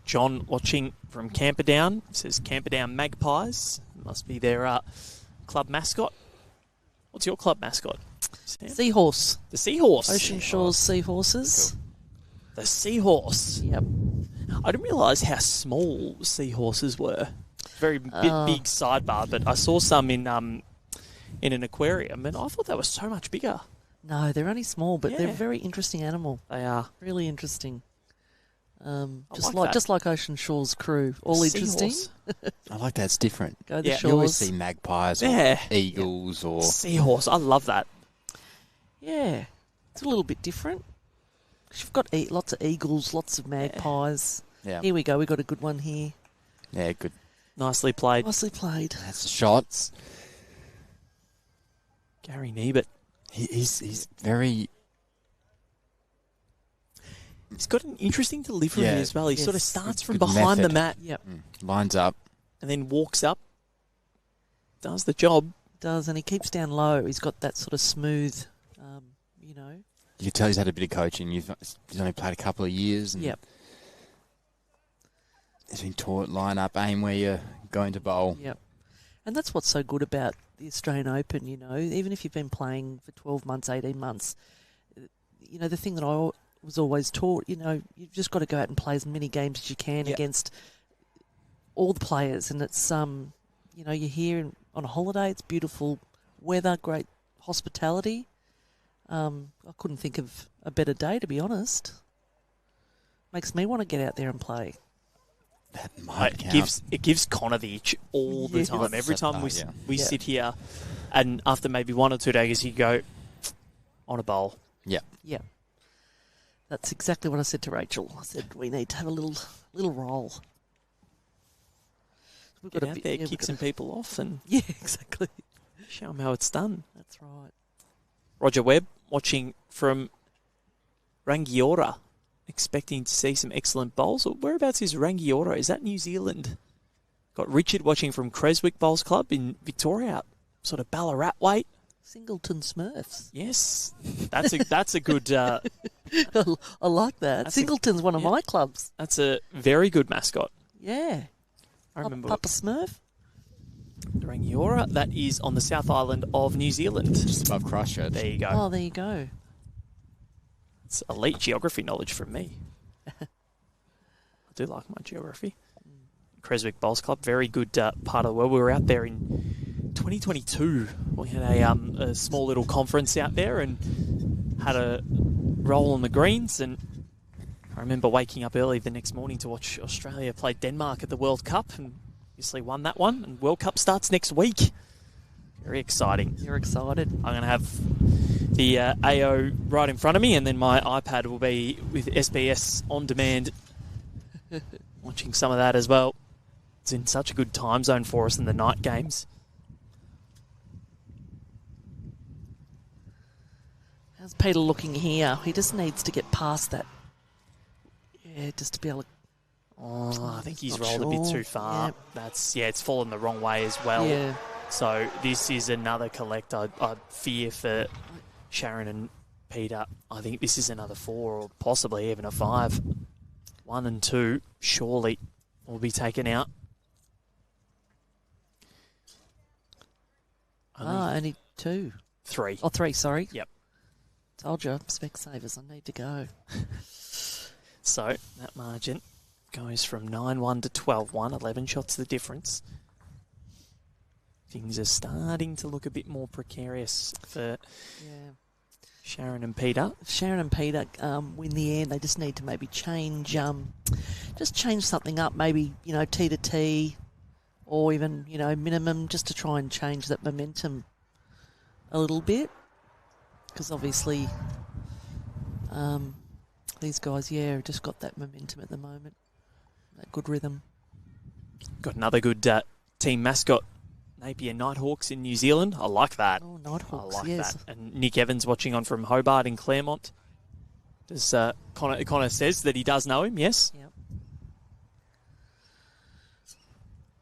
John watching from Camperdown. Says Camperdown Magpies. Must be their club mascot. What's your club mascot, Sam? Seahorse. The Seahorse. Ocean Shores Seahorses. Cool. The Seahorse. Yep. I didn't realise how small seahorses were. Very big sidebar, but I saw some in an aquarium, and I thought they were so much bigger. No, they're only small, but they're Yeah. a very interesting animal. They are. Really interesting. Just like that. like Ocean Shores crew. All interesting. Seahorse. I like that. It's different. Go the Yeah. You always shores. see magpies or Yeah. eagles or... Seahorse. I love that. Yeah. It's a little bit different. 'Cause you've got lots of eagles, lots of magpies. Yeah. Here we go. We got a good one here. Yeah, good. Nicely played. Nicely played. That's the shots. Gary Nebert. He's very... He's got an interesting delivery Yeah. as well. He sort of Yes. starts from Good behind the method. mat Yep. lines up. and then walks up, does the job. Does, and he keeps down low. He's got that sort of smooth, you know. You can tell he's had a bit of coaching. He's only played a couple of years. And Yep. he's been taught line up, aim where you're going to bowl. Yep. And that's what's so good about the Australian Open, you know. Even if you've been playing for 12 months, 18 months, you know, the thing that I was always taught, you know, you've just got to go out and play as many games as you can against all the players. And it's, you know, you're here on a holiday, it's beautiful weather, great hospitality. I couldn't think of a better day, to be honest. Makes me want to get out there and play. That might It count. gives Connor the itch all the Yes. time. Every time we Yeah. sit here, and after maybe 1 or 2 days, you go on a bowl. Yeah. Yeah. That's exactly what I said to Rachel. I said, we need to have a little roll. We've Get got out bit- there, yeah, we've kick got some people off, and Yeah, exactly. show them how it's done. That's right. Roger Webb watching from Rangiora, expecting to see some excellent bowls. Whereabouts is Rangiora? Is that New Zealand? Got Richard watching from Creswick Bowls Club in Victoria, sort of Ballarat weight. Singleton Smurfs. Yes, that's a good I like that. That's Singleton's one of yeah. my clubs. that's a very good mascot. Yeah. I remember Papa Smurf. Rangiora. That is on the South Island of New Zealand. Just above Christchurch. There you go. Oh, there you go. It's elite geography knowledge from me. I do like my geography. Creswick Bowls Club, very good part of the world. We were out there in 2022. We had a small little conference out there and had a roll on the greens. And I remember waking up early the next morning to watch Australia play Denmark at the World Cup, and obviously won that one. And World Cup starts next week. Very exciting. You're excited. I'm going to have the AO right in front of me, and then my iPad will be with SBS on demand, watching some of that as well. It's in such a good time zone for us in the night games. How's Peter looking here? He just needs to get past that. Yeah, just to be able to Oh, I think he's Not rolled a bit sure. too far. Yep. It's fallen the wrong way as well. Yeah. So this is another collect. I fear for Sharon and Peter. I think this is another 4 or possibly even a 5. 1 and 2 surely will be taken out. Only 2. 3. Oh, 3, sorry. Yep. Told you, Specsavers, I need to go. So that margin goes from 9-1 to 12-1, 11 shots the difference. Things are starting to look a bit more precarious for Sharon and Peter. If Sharon and Peter win the end, they just need to maybe change something up, maybe, T to T, or even, minimum, just to try and change that momentum a little bit. Because obviously, these guys, just got that momentum at the moment, that good rhythm. Got another good team mascot, Napier Nighthawks in New Zealand. I like that. Oh, Nighthawks, I like yes. that. And Nick Evans watching on from Hobart in Claremont. Does Connor says that he does know him, yes? Yep.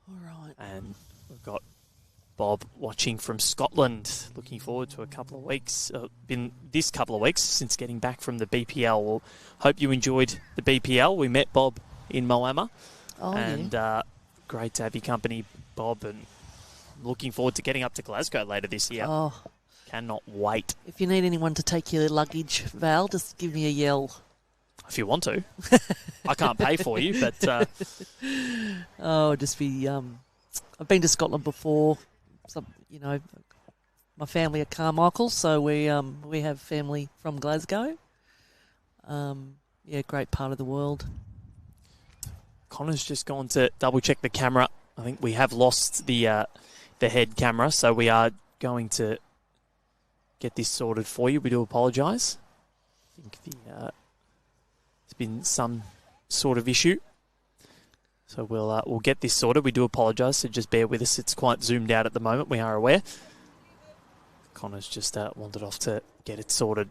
All right. And we've got Bob watching from Scotland. Looking forward to a couple of weeks. Been this couple of weeks since getting back from the BPL. Well, hope you enjoyed the BPL. We met Bob in Moama. Oh, and great to have your company, Bob, and looking forward to getting up to Glasgow later this year. Oh, cannot wait. If you need anyone to take your luggage, Val, just give me a yell. If you want to. I can't pay for you, but... just be... I've been to Scotland before. My family are Carmichael, so we have family from Glasgow. Great part of the world. Connor's just gone to double-check the camera. I think we have lost the head camera, so we are going to get this sorted for you. We do apologise. I think there's been some sort of issue. So we'll get this sorted. We do apologise, so just bear with us. It's quite zoomed out at the moment, we are aware. Connor's just wandered off to get it sorted.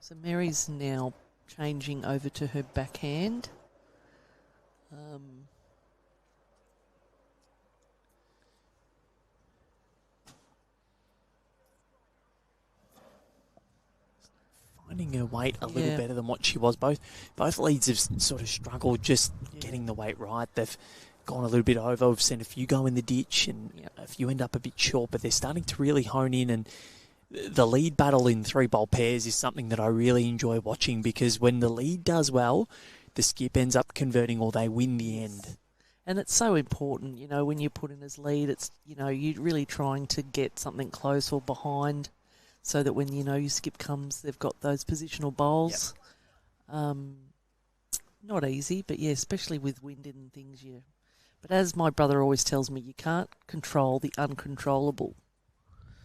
So Mary's now changing over to her backhand. Finding her weight a little better than what she was. Both leads have sort of struggled just getting the weight right. They've gone a little bit over. We've seen a few go in the ditch and a few end up a bit short, but they're starting to really hone in. And the lead battle in 3-bowl pairs is something that I really enjoy watching, because when the lead does well, the skip ends up converting or they win the end. And it's so important, when you put in as lead, it's, you're really trying to get something close or behind, so that when, your skip comes, they've got those positional bowls. Yep. Not easy, but especially with wind and things, But as my brother always tells me, you can't control the uncontrollable.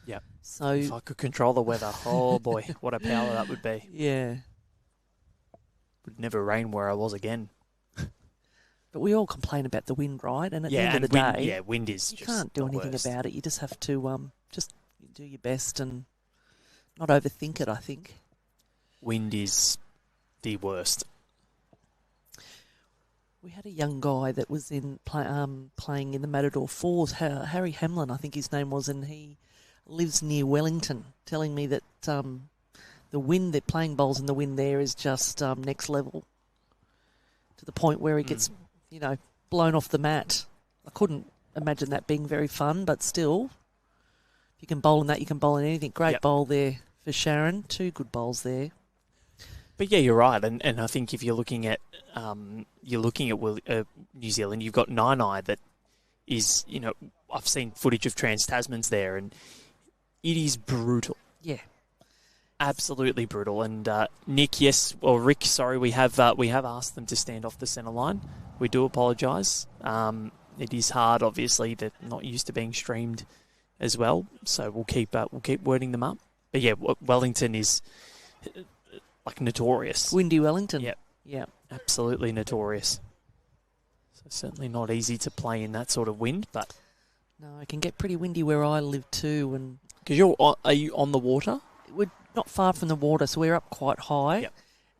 Yeah. So if I could control the weather, oh boy, what a power that would be. Yeah. Would never rain where I was again. But we all complain about the wind, right? And at the end of the day, wind is you can't do anything about it. You just have to just do your best and not overthink it, I think. Wind is the worst. We had a young guy that was in playing in the Matador Fours, Harry Hamlin, I think his name was, and he lives near Wellington, telling me that the wind, they're playing bowls in the wind there is just next level, to the point where he gets, blown off the mat. I couldn't imagine that being very fun, but still, if you can bowl in that, you can bowl in anything. Great bowl there for Sharon. 2 good bowls there. But yeah, you're right, and I think if you're looking at New Zealand, you've got Nine Eye that is, I've seen footage of Trans-Tasmans there, and it is brutal. Yeah, absolutely brutal. And Rick, sorry, we have asked them to stand off the centre line. We do apologise. It is hard, obviously, they're not used to being streamed as well, so we'll keep wording them up. But yeah, Wellington is like notorious. Windy Wellington. Yep. Yeah. Absolutely notorious. So certainly not easy to play in that sort of wind, but... No, it can get pretty windy where I live too. And because are you on the water? We're not far from the water, so we're up quite high. Yep.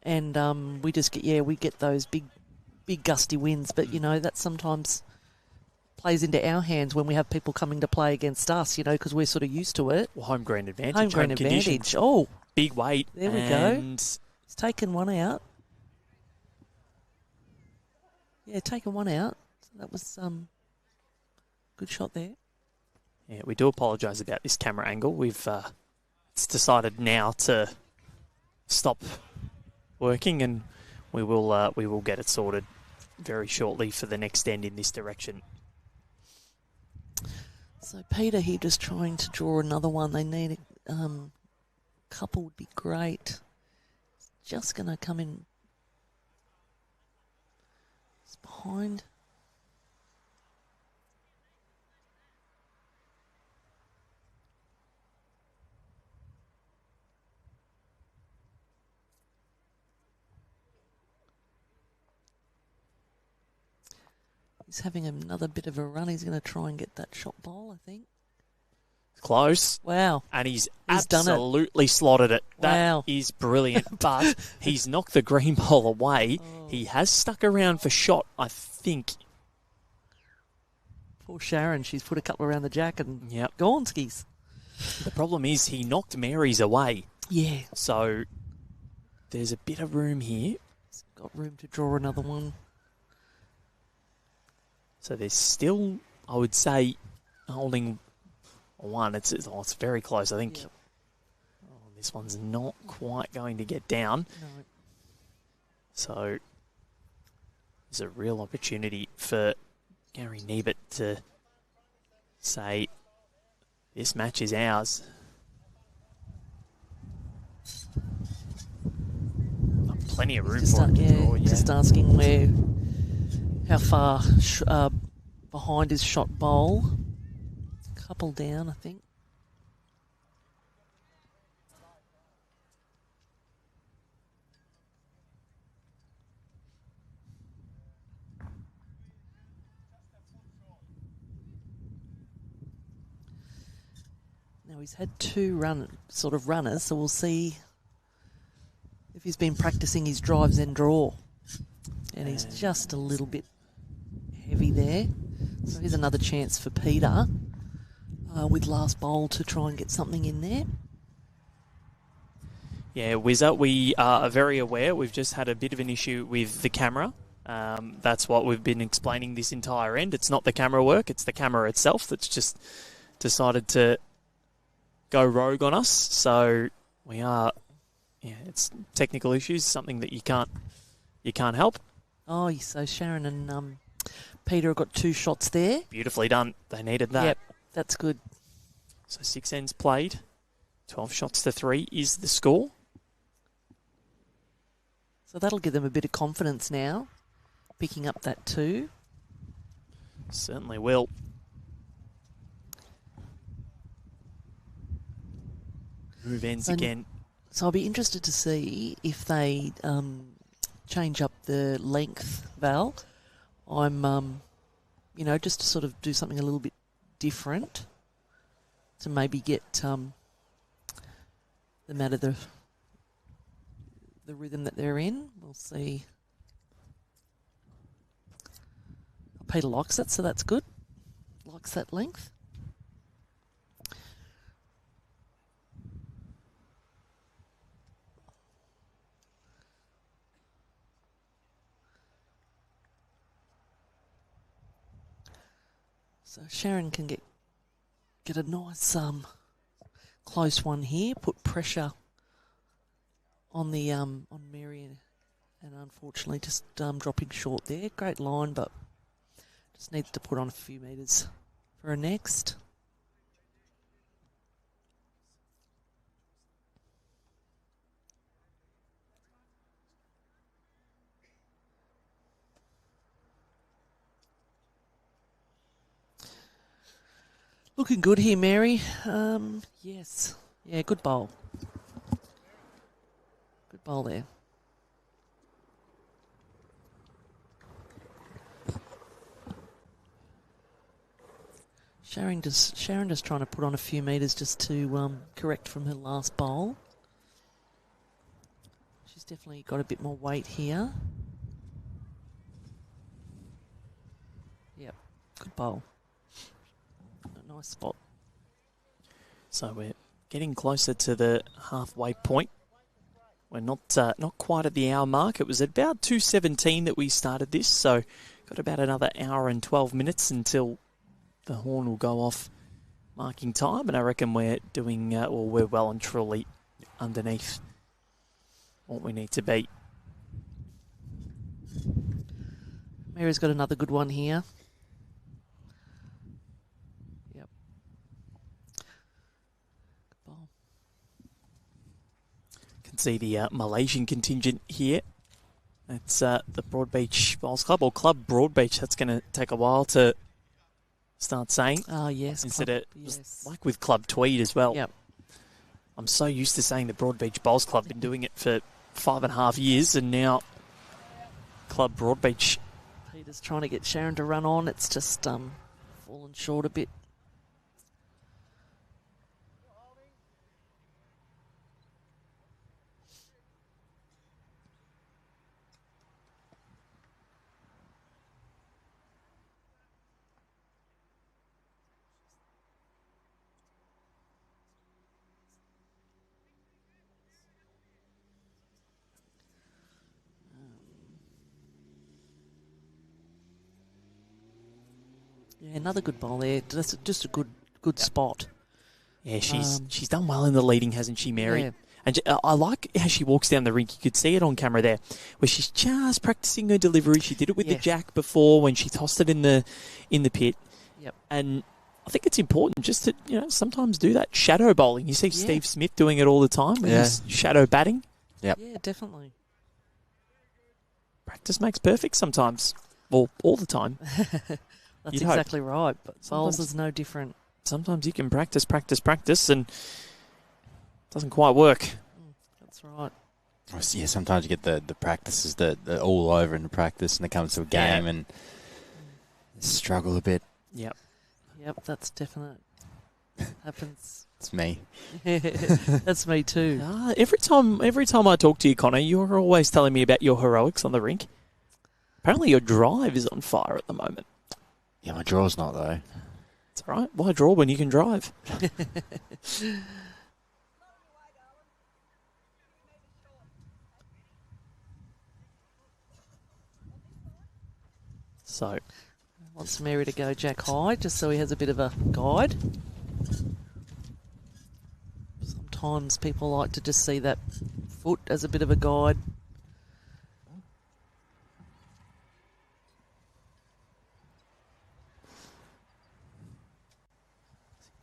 And we just get those big big gusty winds, but, you know, that sometimes plays into our hands when we have people coming to play against us, you know, because we're sort of used to it. Well, home ground advantage. Home ground advantage. Conditions. Oh, Big weight. there we go. He's taken one out. Yeah, taken one out. So that was good shot there. Yeah, we do apologise about this camera angle. We've it's decided now to stop working, and we will get it sorted very shortly for the next end in this direction. So Peter here just trying to draw another one. They need a couple would be great. Just going to come in. It's behind. He's having another bit of a run. He's going to try and get that shot ball, I think. Close. Wow. And he's done it. absolutely slotted it. Wow. That is brilliant. But he's knocked the green ball away. Oh. He has stuck around for shot, I think. Poor Sharon. She's put a couple around the jack and Yep. gone skis. The problem is he knocked Mary's away. Yeah. So there's a bit of room here. He's got room to draw another one. So there's still, I would say, holding one. It's very close. I think this one's not quite going to get down. No. So there's a real opportunity for Gary Nebert to say, this match is ours. Plenty of room for him to draw, yeah. Just asking how far behind his shot bowl. Couple down, I think. Now he's had two runners, so we'll see if he's been practicing his drives and draw. And he's just a little bit heavy there. So here's another chance for Peter with last bowl to try and get something in there. Yeah, Wizzer, we are very aware. We've just had a bit of an issue with the camera. That's what we've been explaining this entire end. It's not the camera work, it's the camera itself that's just decided to go rogue on us. So we are, it's technical issues, something that you can't help. Oh, so Sharon and Peter have got two shots there. Beautifully done. They needed that. Yep, that's good. So 6 ends played. 12 shots to 3 is the score. So that'll give them a bit of confidence now, picking up that 2. Certainly will. Move ends again. So I'll be interested to see if they change up the length, Val. I'm, just to sort of do something a little bit different to maybe get them out of the rhythm that they're in. We'll see. Peter likes it, so that's good. Likes that length. So Sharon can get a nice close one here. Put pressure on the on Mary, and unfortunately just dropping short there. Great line, but just needs to put on a few metres for her next. Looking good here, Mary. Yes. Yeah, good bowl. Good bowl there. Sharon just trying to put on a few metres just to correct from her last bowl. She's definitely got a bit more weight here. Good bowl. A nice spot. So we're getting closer to the halfway point. We're not quite at the hour mark. It was at about 2:17 that we started this, so got about another hour and 12 minutes until the horn will go off marking time, and I reckon we're doing, we're well and truly underneath what we need to be. Mary's got another good one here. Yep. Good ball. Can see the Malaysian contingent here. That's the Broadbeach Bowls Club, or Club Broadbeach. That's going to take a while to start saying. Oh, yes. Instead Club, of, yes. like with Club Tweed as well. Yep. I'm so used to saying the Broadbeach Bowls Club. Been doing it for 5.5 years, and now Club Broadbeach. Peter's trying to get Sharon to run on. It's just fallen short a bit. Yeah, another good bowl there. That's just a good spot. Yeah, she's done well in the leading, hasn't she, Mary? Yeah. And I like how she walks down the rink. You could see it on camera there, where she's just practicing her delivery. She did it with the jack before when she tossed it in the pit. Yep. And I think it's important just to sometimes do that shadow bowling. You see Steve Smith doing it all the time when he's shadow batting. Yep. Yeah, definitely. Practice makes perfect sometimes. Well, all the time. That's exactly right. But bowls Sometimes- is no different. Sometimes you can practice, and it doesn't quite work. That's right. Yeah, sometimes you get the practices that are all over in the practice, and it comes to a game and struggle a bit. Yep. Yep, that's definite. Happens. It's me. That's me too. Every time I talk to you, Connor, you're always telling me about your heroics on the rink. Apparently your drive is on fire at the moment. Yeah, my draw's not, though. It's all right. Why draw when you can drive? So, Wants Mary to go jack high just so he has a bit of a guide. Sometimes people like to just see that foot as a bit of a guide.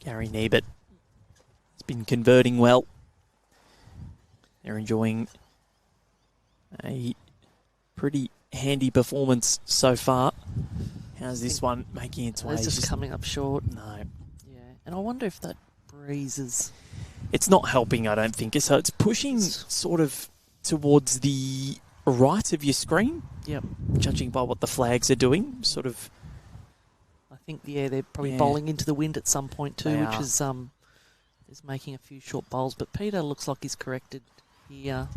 Gary Nebert has been converting well. They're enjoying a pretty handy performance so far. How's this one making its way? It's just coming up short. No. Yeah, and I wonder if that breeze is... It's not helping, I don't think. So it's pushing sort of towards the right of your screen. Yep. Judging by what the flags are doing, sort of. I think, they're probably bowling into the wind at some point too, They which are. is making a few short bowls. But Peter looks like he's corrected here.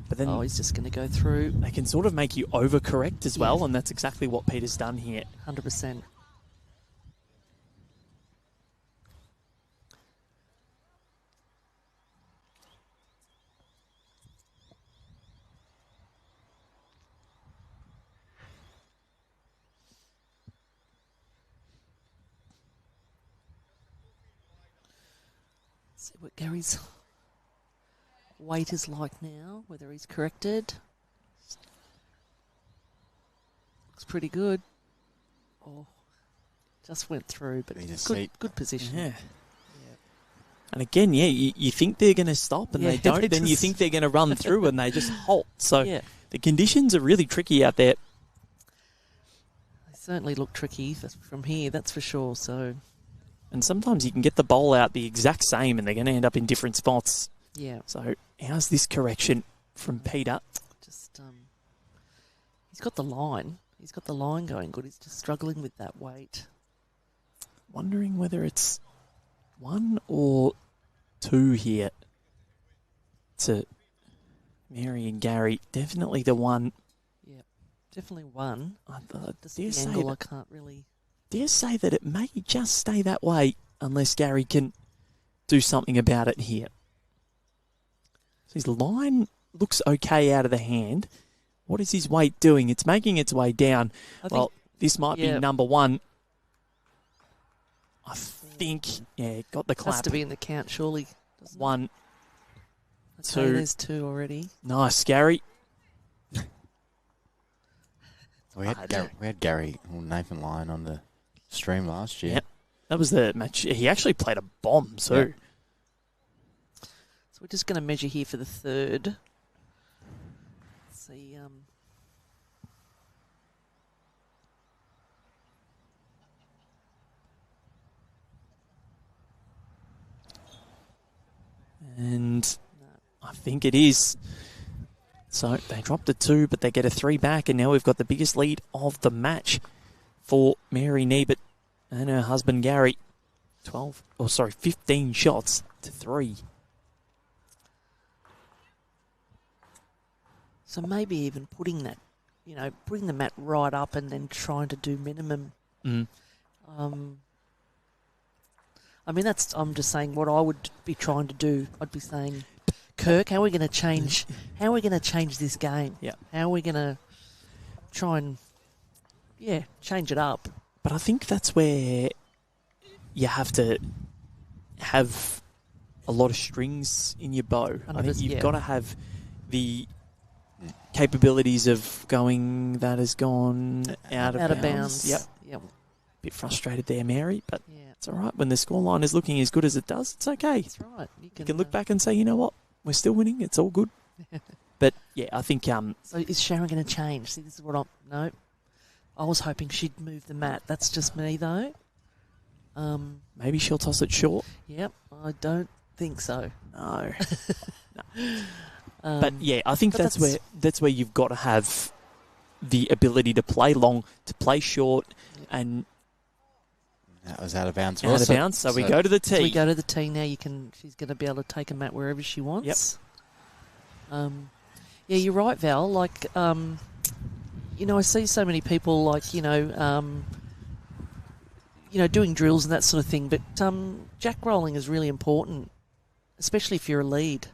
But then He's just going to go through. they can sort of make you overcorrect as well, and that's exactly what Peter's done here. 100%. See what Gary's weight is like now, whether he's corrected. Looks pretty good. Oh, just went through, but He just good position. Yeah. And again, you think they're going to stop and they don't. Then you think they're going to run through and they just halt. So the conditions are really tricky out there. They certainly look tricky from here, that's for sure. So, And sometimes you can get the bowl out the exact same and they're going to end up in different spots. yeah, So how's this correction from Peter? just he's got the line. He's got the line going good. He's just struggling with that weight. Wondering whether it's 1 or 2 here to Mary and Gary. Definitely the 1. Yeah, definitely one. I Just dare the say angle, I that can't really. dare say that it may just stay that way unless Gary can do something about it here. So his line looks okay out of the hand. What is his weight doing? It's making its way down. Well, this might be number one. I think, got the clap. Has to be in the count, surely. One, two. two. There's two already. Nice, Gary. We had Gary or Nathan Lyon on the stream last year. Yep. That was the match. He actually played a bomb, too. Yep. So we're just going to measure here for the third. Let's see. And I think it is. So they dropped a 2, but they get a 3 back, and now we've got the biggest lead of the match for Mary Nebert and her husband Gary. 15 shots to 3. So maybe even putting that, putting the mat right up and then trying to do minimum. Mm. I'm just saying what I would be trying to do. I'd be saying, Kirk, how are we going to change? How are we going to change this game? Yeah. How are we going to try and, change it up? But I think that's where you have to have a lot of strings in your bow. I think you've got to have the capabilities of going, that has gone out of bounds. Yep. Bit frustrated there, Mary, but it's all right. When the scoreline is looking as good as it does, it's okay. That's right. You can look back and say, you know what? We're still winning. It's all good. But, I think... So is Sharon going to change? See, this is what No. I was hoping she'd move the mat. That's just me, though. Maybe she'll toss it short. Yep. I don't think so. No. But, I think that's where you've got to have the ability to play long, to play short, and... That was out of bounds. So we go to the tee. So we go to the tee now. She's going to be able to take a mat wherever she wants. Yep. You're right, Val. Like, I see so many people doing drills and that sort of thing. But jack rolling is really important, especially if you're a lead.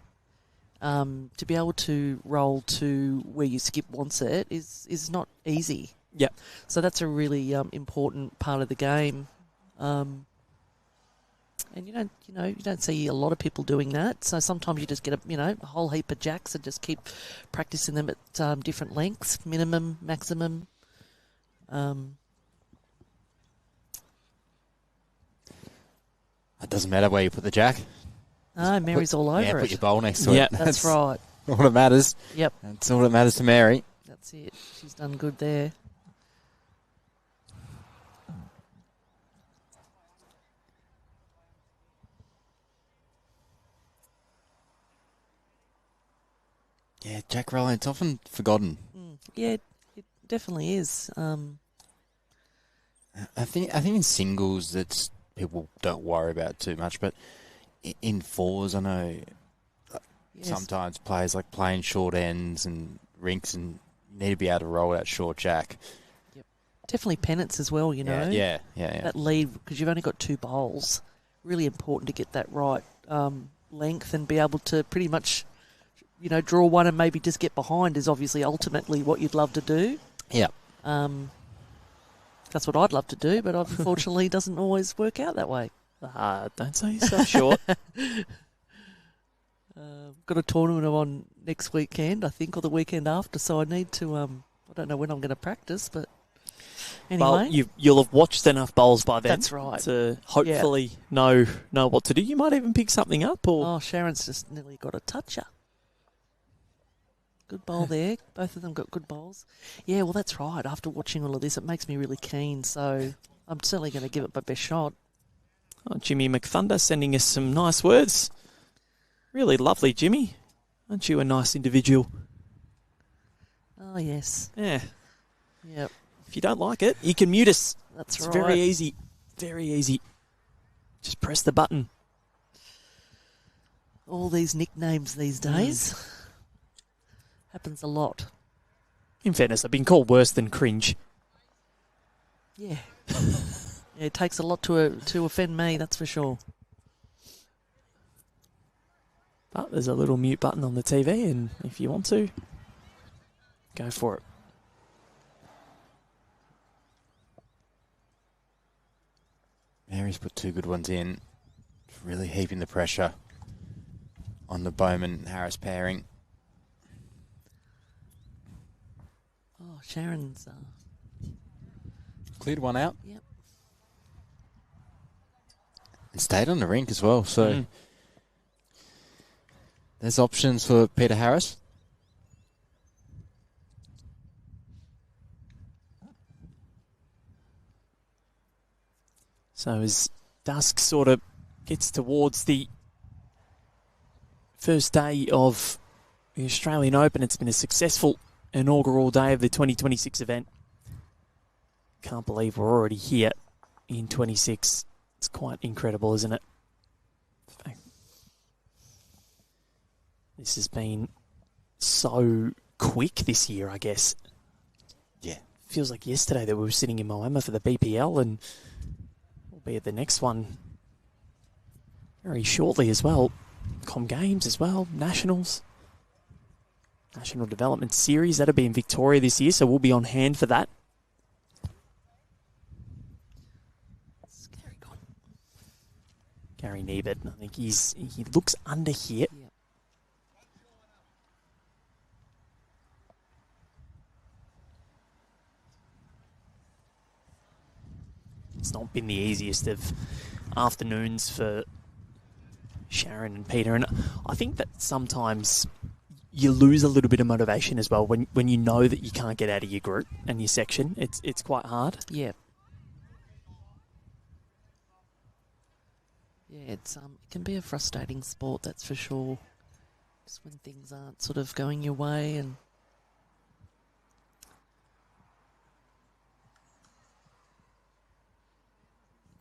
To be able to roll to where your skip wants it is not easy. Yep. So that's a really important part of the game. And you don't see a lot of people doing that. So sometimes you just get a whole heap of jacks and just keep practicing them at different lengths, minimum, maximum. It doesn't matter where you put the jack. No, Mary's all over it. Put your bowl next to it. Yeah, that's right. All that matters. Yep. That's all that matters to Mary. That's it. She's done good there. Yeah, jack rolling, it's often forgotten. Yeah, it definitely is. I think in singles that's people don't worry about too much, but in fours I know sometimes players like playing short ends and rinks and need to be able to roll that short jack. Yep. Definitely pennants as well, Yeah. That lead, because you've only got 2 bowls, really important to get that right length and be able to pretty much... draw one and maybe just get behind is obviously ultimately what you'd love to do. Yeah. That's what I'd love to do, but unfortunately it doesn't always work out that way. Don't say yourself short. Got a tournament on next weekend, I think, or the weekend after, so I need to, I don't know when I'm going to practice, but anyway. Well, you'll have watched enough bowls by then. That's right. To hopefully know what to do. You might even pick something up. Oh, Sharon's just nearly got a toucher. Good bowl there. Both of them got good bowls. Yeah, well, that's right. After watching all of this, it makes me really keen. So I'm certainly going to give it my best shot. Oh, Jimmy McThunder sending us some nice words. Really lovely, Jimmy. Aren't you a nice individual? Oh, yes. Yeah. Yep. If you don't like it, you can mute us. That's it's right. Very easy. Very easy. Just press the button. All these nicknames these days. Happens a lot. In fairness, I've been called worse than cringe. Yeah. Yeah, it takes a lot to offend me, that's for sure. But there's a little mute button on the TV, and if you want to, go for it. Mary's put 2 good ones in, really heaping the pressure on the Bowman-Harris pairing. Oh, Sharon's... Cleared one out. Yep. And stayed on the rink as well, so there's options for Peter Harris. So as dusk sort of gets towards the first day of the Australian Open, it's been a successful inaugural day of the 2026 event. Can't believe we're already here in 26. It's quite incredible, isn't it? This has been so quick this year, I guess. Yeah. Feels like yesterday that we were sitting in Moama for the BPL, and we'll be at the next one very shortly as well. Com Games as well, Nationals. National Development Series, that'll be in Victoria this year, so we'll be on hand for that. Gary Nebert, I think he looks under here. Yeah. It's not been the easiest of afternoons for Sharon and Peter, and I think that sometimes you lose a little bit of motivation as well when you know that you can't get out of your group and your section. It's quite hard. Yeah. Yeah, it can be a frustrating sport, that's for sure. Just when things aren't sort of going your way and...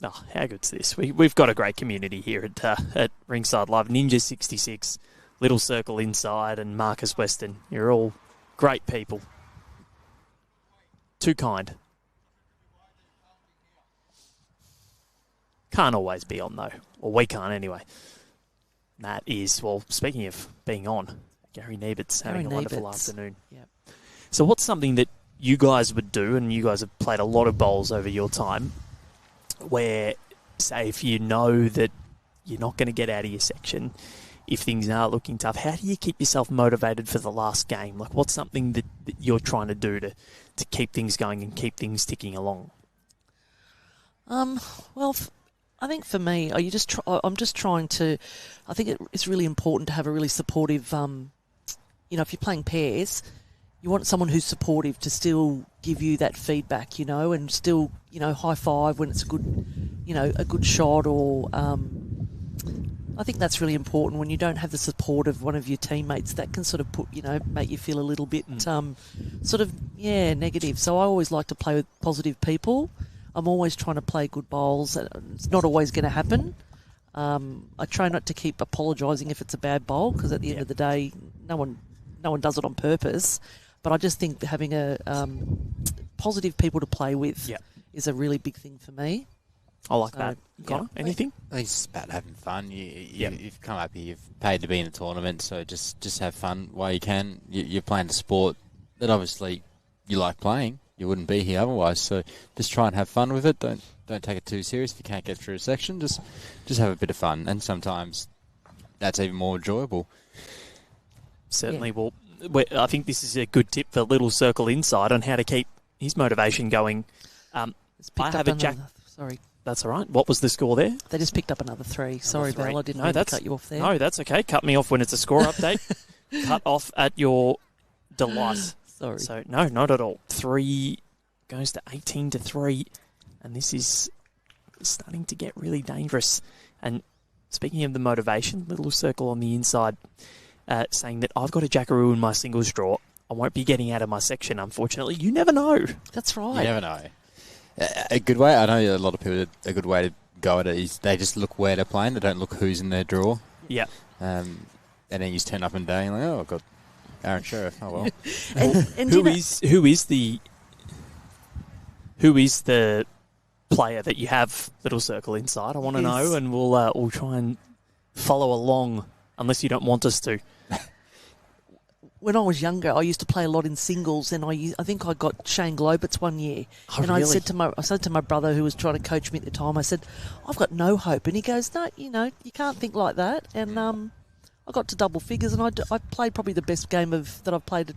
Oh, how good's this? We've got a great community here at Rinkside Live. Ninja66, Little Circle Inside, and Marcus Weston. You're all great people. Too kind. Can't always be on, though. Or we can't, anyway. That is, well, speaking of being on, Gary Nebert's having a wonderful afternoon. Yep. So what's something that you guys would do, and you guys have played a lot of bowls over your time, where, say, if you know that you're not going to get out of your section, if things are looking tough, how do you keep yourself motivated for the last game? Like, what's something that you're trying to do to keep things going and keep things ticking along? Well, I think for me, I'm just trying to... I think it's really important to have a really supportive... if you're playing pairs, you want someone who's supportive to still give you that feedback, and still, high five when it's a good shot, or... I think that's really important when you don't have the support of one of your teammates. That can sort of make you feel a little bit negative. So I always like to play with positive people. I'm always trying to play good bowls. It's not always going to happen. I try not to keep apologising if it's a bad bowl, because at the end of the day, no one does it on purpose. But I just think having a positive people to play with is a really big thing for me. I like that. Connor, anything? I think it's about having fun. You've come up here, you've paid to be in a tournament, so just have fun while you can. You're playing a sport that obviously you like playing. You wouldn't be here otherwise. So just try and have fun with it. Don't take it too serious. If you can't get through a section, just have a bit of fun. And sometimes that's even more enjoyable. Certainly. Well, I think this is a good tip for Little Circle Inside on how to keep his motivation going. I have a Jack. Sorry. That's all right. What was the score there? They just picked up another 3. Sorry, Val, I didn't mean to cut you off there. No, that's okay. Cut me off when it's a score update. Cut off at your delight. Sorry. So, no, not at all. 3 goes to 18-3, and this is starting to get really dangerous. And speaking of the motivation, Little Circle on the inside saying that I've got a jackaroo in my singles draw. I won't be getting out of my section, unfortunately. You never know. That's right. You never know. A good way, I know a lot of people, a good way to go at it is they just look where they're playing. They don't look who's in their draw. Yeah. And then you just turn up and down, you're like, oh, I've got Aaron Sheriff. Oh, well. and who is the player that you have, little circle inside. I want to know, and we'll try and follow along, unless you don't want us to. When I was younger, I used to play a lot in singles, and I think I got Shane Globerts one year. Oh, and really? I said to my brother, who was trying to coach me at the time, I said, I've got no hope. And he goes, no, you can't think like that. And I got to double figures, and I played probably the best game that I've played,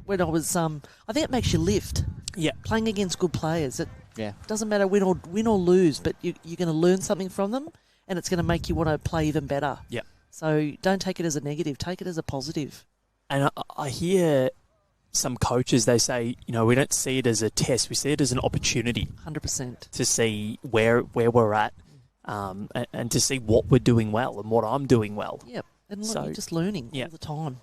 when I was, I think it makes you lift. Yeah. Playing against good players. It Yeah. doesn't matter win or lose, but you're going to learn something from them, and it's going to make you want to play even better. Yeah. So don't take it as a negative. Take it as a positive. And I hear some coaches, they say, we don't see it as a test. We see it as an opportunity 100%. to see where we're at, and to see what we're doing well and what I'm doing well. Yep. And So- you're just learning Yeah. all the time.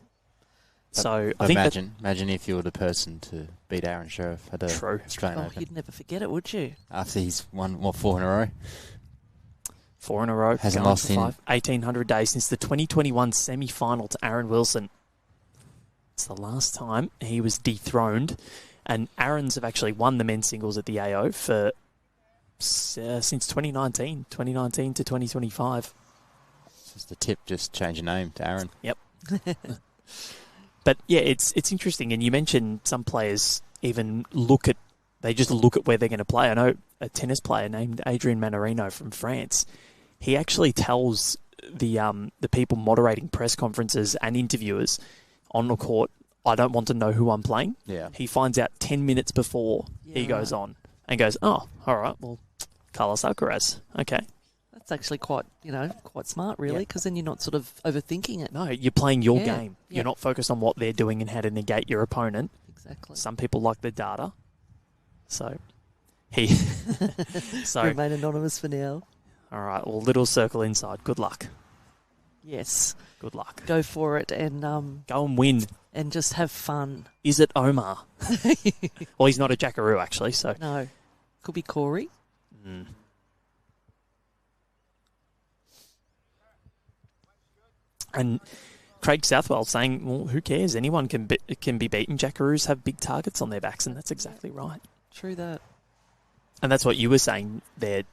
So I think imagine if you were the person to beat Aaron Sheriff at a True. Australian Oh, Open you'd never forget it, would you? after he's won 4 in a row. 4 in a row. Hasn't going lost for in 1,800 days since the 2021 semi-final to Aaron Wilson. It's the last time he was dethroned. And Aaron's have actually won the men's singles at the AO for since 2019 to 2025. Just the tip, just change your name to Aaron. Yep. But yeah, it's interesting. And you mentioned some players even they just look at where they're going to play. I know a tennis player named Adrian Manarino from France. He actually tells the people moderating press conferences and interviewers on the court, I don't want to know who I'm playing. Yeah. He finds out 10 minutes before he goes on and goes, oh, all right, well, Carlos Alcaraz. Okay. That's actually quite smart, really, because then you're not sort of overthinking it. No, you're playing your game. Yeah. You're not focused on what they're doing and how to negate your opponent. Exactly. Some people like the data. So so Remain anonymous for now. all right, well, little circle inside. Good luck. Yes. Good luck. Go for it and Go and win. just have fun. Is it Omar? Well, he's not a jackaroo, actually, so. No. Could be Corey. Mm. And Craig Southwell saying, well, who cares? Anyone can be beaten. Jackaroos have big targets on their backs, and that's exactly right. True that. And that's what you were saying, they're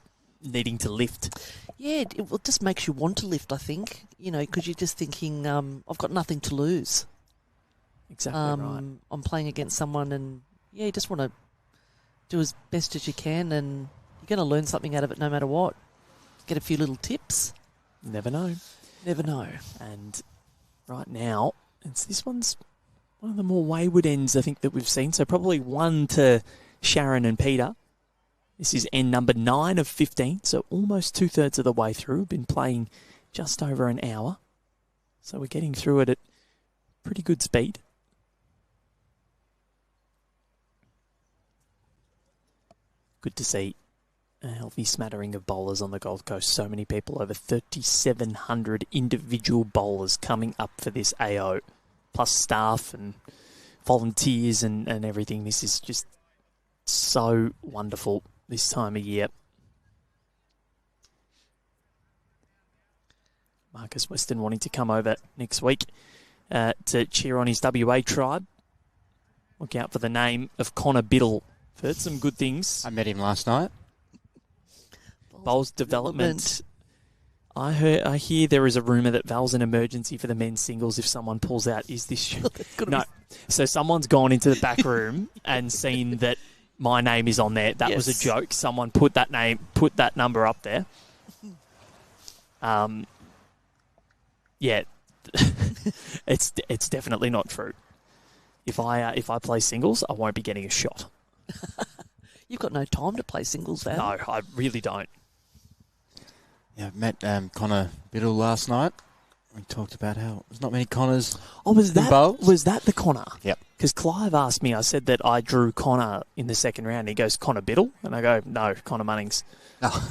needing to lift. Yeah, it just makes you want to lift, I think, because you're just thinking, I've got nothing to lose. Exactly right. I'm playing against someone, and you just want to do as best as you can, and you're going to learn something out of it no matter what. Get a few little tips. Never know. Never know. And right now, this one's one of the more wayward ends, I think, that we've seen. So probably one to Sharon and Peter. This is end number 9 of 15, so almost 2/3 of the way through. We've been playing just over an hour. So we're getting through it at pretty good speed. Good to see a healthy smattering of bowlers on the Gold Coast. So many people, over 3,700 individual bowlers coming up for this AO, plus staff and volunteers and everything. This is just so wonderful this time of year. Marcus Weston wanting to come over next week to cheer on his WA tribe. Look out for the name of Connor Biddle. I've heard some good things. I met him last night. Bowls development. I hear there is a rumour that Val's an emergency for the men's singles if someone pulls out. Is this no? So someone's gone into the back room and seen that my name is on there. That was a joke. Someone put that number up there. Yeah, it's definitely not true. If I play singles, I won't be getting a shot. You've got no time to play singles, Val. No, I really don't. Yeah, I met Connor Biddle last night. We talked about how there's not many Connors. Oh, was that the Connor? Yep. Because Clive asked me, I said that I drew Connor in the second round. He goes, Connor Biddle? And I go, no, Connor Munnings. Oh.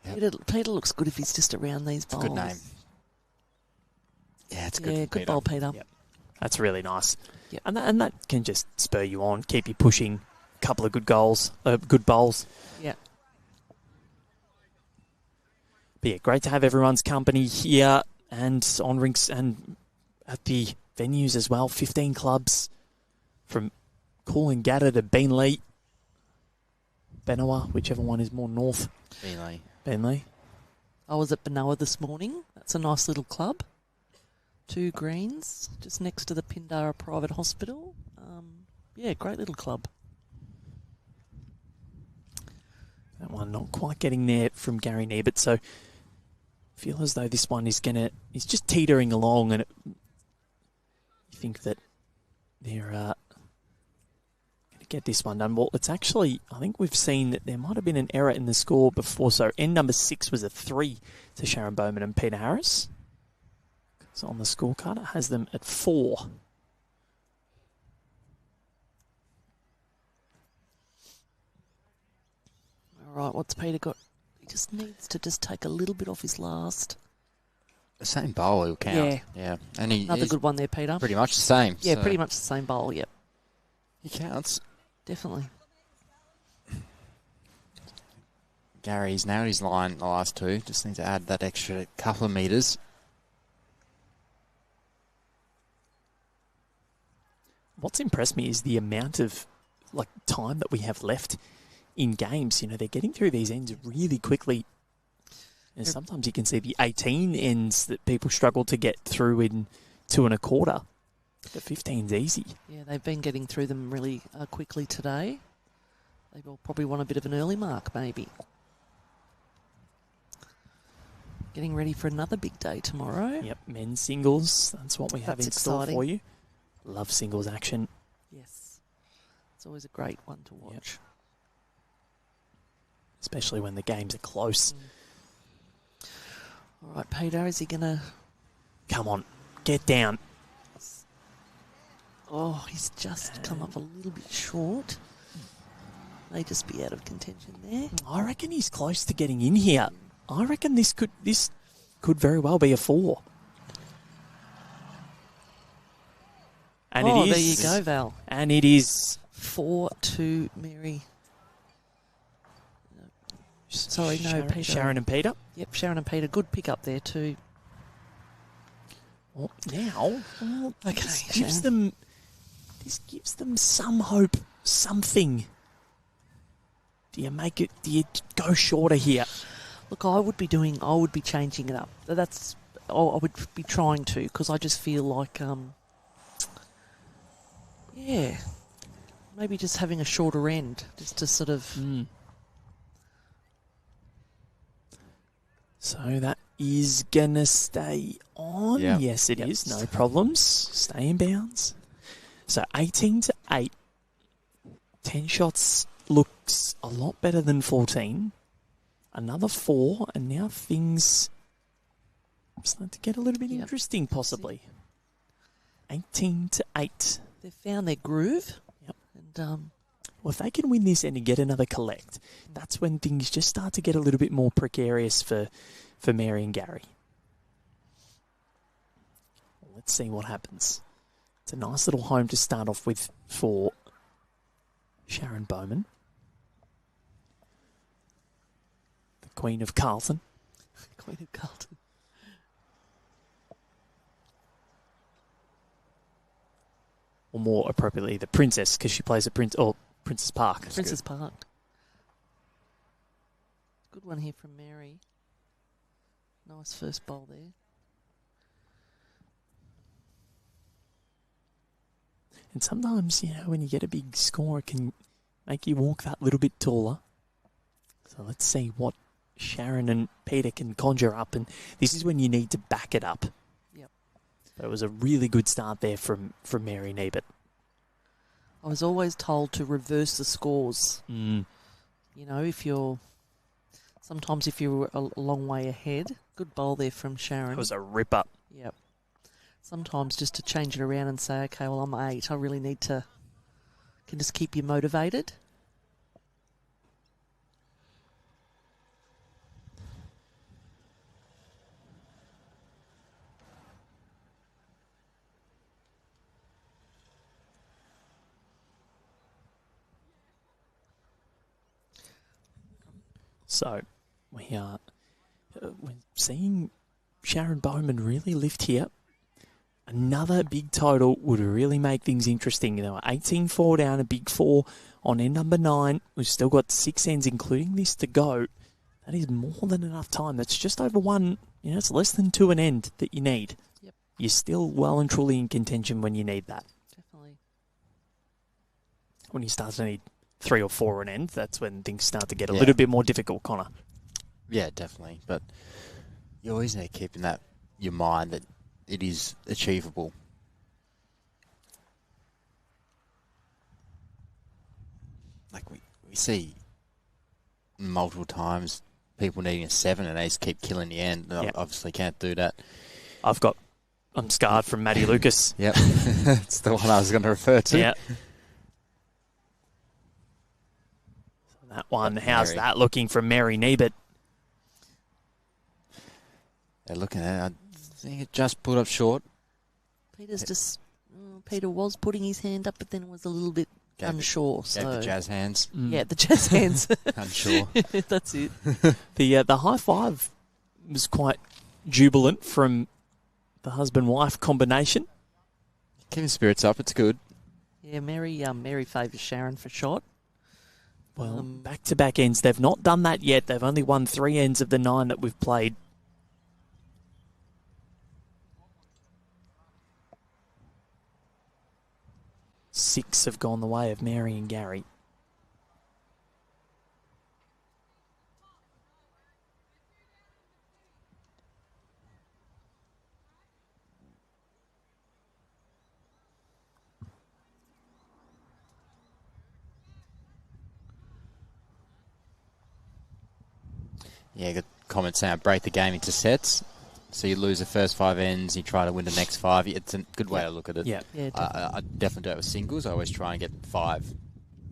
Yep. Peter looks good if he's just around these bowls. Good name. Yeah, it's good. Yeah, good bowl, Peter. Yep. That's really nice. Yep. And that can just spur you on, keep you pushing. A couple of good good bowls. Yeah. But yeah, great to have everyone's company here and on rinks and at the venues as well. 15 clubs from Coolangatta to Beenleigh. Benowa, whichever one is more north. Benley. I was at Benowa this morning. That's a nice little club. 2 greens, just next to the Pindara Private Hospital. Yeah, great little club. That one not quite getting there from Gary Nebert, so I feel as though this one is just teetering along, and you think that they're going to get this one done. Well, it's actually, I think we've seen that there might have been an error in the score before, so end number 6 was a 3 to Sharon Bowman and Peter Harris. So on the scorecard, it has them at 4. All right, what's Peter got? He just needs to just take a little bit off his last. The same bowl will count. Yeah. And Another good one there, Peter. Pretty much the same. Yeah, so pretty much the same bowl, yep. He counts. Definitely. Gary's nailed his line the last 2. Just need to add that extra couple of metres. What's impressed me is the amount of time that we have left in games. You know, they're getting through these ends really quickly. And sometimes you can see the 18 ends that people struggle to get through in 2 1/4. The 15's easy. Yeah, they've been getting through them really quickly today. They will probably want a bit of an early mark, maybe. Getting ready for another big day tomorrow. Yep, men's singles. That's what we have in store for you. Love singles action. Yes. It's always a great one to watch. Yep. Especially when the games are close. All right, Peter, is he going to... Come on, get down. Oh, he's just come up a little bit short. May just be out of contention there. I reckon he's close to getting in here. I reckon this could very well be a 4. And it is. There you go, Val. And it is 4 to Mary. Sorry, no, Peter. Sharon and Peter. Yep, Sharon and Peter. Good pick up there too. Well, now, okay, this gives them some hope, something. Do you go shorter here? Look, I would be changing it up. I would be trying to, because I just feel like, maybe just having a shorter end, just to sort of... So that is going to stay on. Yep. Yes, it is. No problems. Stay in bounds. So 18 to 8. 10 shots looks a lot better than 14. Another 4, and now things start to get a little bit interesting, possibly. 18 to 8. They've found their groove. Yep. And well, if they can win this end and get another collect, that's when things just start to get a little bit more precarious for Mary and Gary. Well, let's see what happens. It's a nice little home to start off with for Sharon Bowman, the Queen of Carlton. Queen of Carlton. Or more appropriately, the Princess, because she plays at Princess Park. Princess Park. Good one here from Mary. Nice first bowl there. And sometimes, when you get a big score, it can make you walk that little bit taller. So let's see what Sharon and Peter can conjure up. And this is when you need to back it up. Yep. So it was a really good start there from Mary Nebert. I was always told to reverse the scores. Mm. If you're a long way ahead. Good bowl there from Sharon. It was a ripper. Yep. Sometimes just to change it around and say, okay, well, I'm 8. I really need to... Can just keep you motivated. So we're seeing Sharon Bowman really lift here. Another big total would really make things interesting. 18-4 down, a big 4 on end number 9. We've still got 6 ends, including this, to go. That is more than enough time. That's just over 1. It's less than 2 an end that you need. Yep. You're still well and truly in contention when you need that. Definitely. When you start to need 3 or 4 an end, that's when things start to get a little bit more difficult, Connor. Yeah, definitely. But you always need to keep in your mind that it is achievable. Like we see multiple times people needing a 7 and they just keep killing the end. Obviously can't do that. I'm scarred from Matty Lucas. Yep. It's the one I was going to refer to. Yeah. So that one, how's that looking from Mary Nebert? They're looking at it. I think it just put up short. Peter was putting his hand up, but then was a little bit unsure. Gave the jazz hands. Yeah, the jazz hands. Unsure. That's it. The high five was quite jubilant from the husband-wife combination. Keeping spirits up, it's good. Yeah, Mary favours Sharon for shot. Well, back-to-back ends. They've not done that yet. They've only won 3 ends of the 9 that we've played. Six have gone the way of Mary and Gary. Yeah, good comment saying break the game into sets. So you lose the first 5 ends, you try to win the next 5. It's a good way to look at it. Yeah. I definitely do it with singles. I always try and get 5.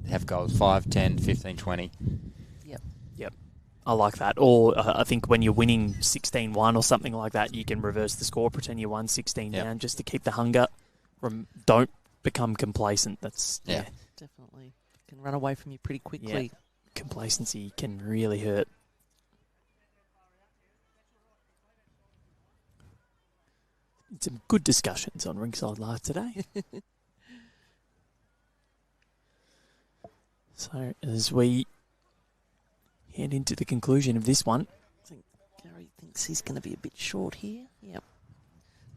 Have goals 5, 10, 15, 20. Yep. I like that. Or I think when you're winning 16-1 or something like that, you can reverse the score, pretend you won 16 down just to keep the hunger. Don't become complacent. That's Definitely. Can run away from you pretty quickly. Yeah. Complacency can really hurt. Some good discussions on Rinkside Live today. So as we head into the conclusion of this one, I think Gary thinks he's going to be a bit short here. Yep.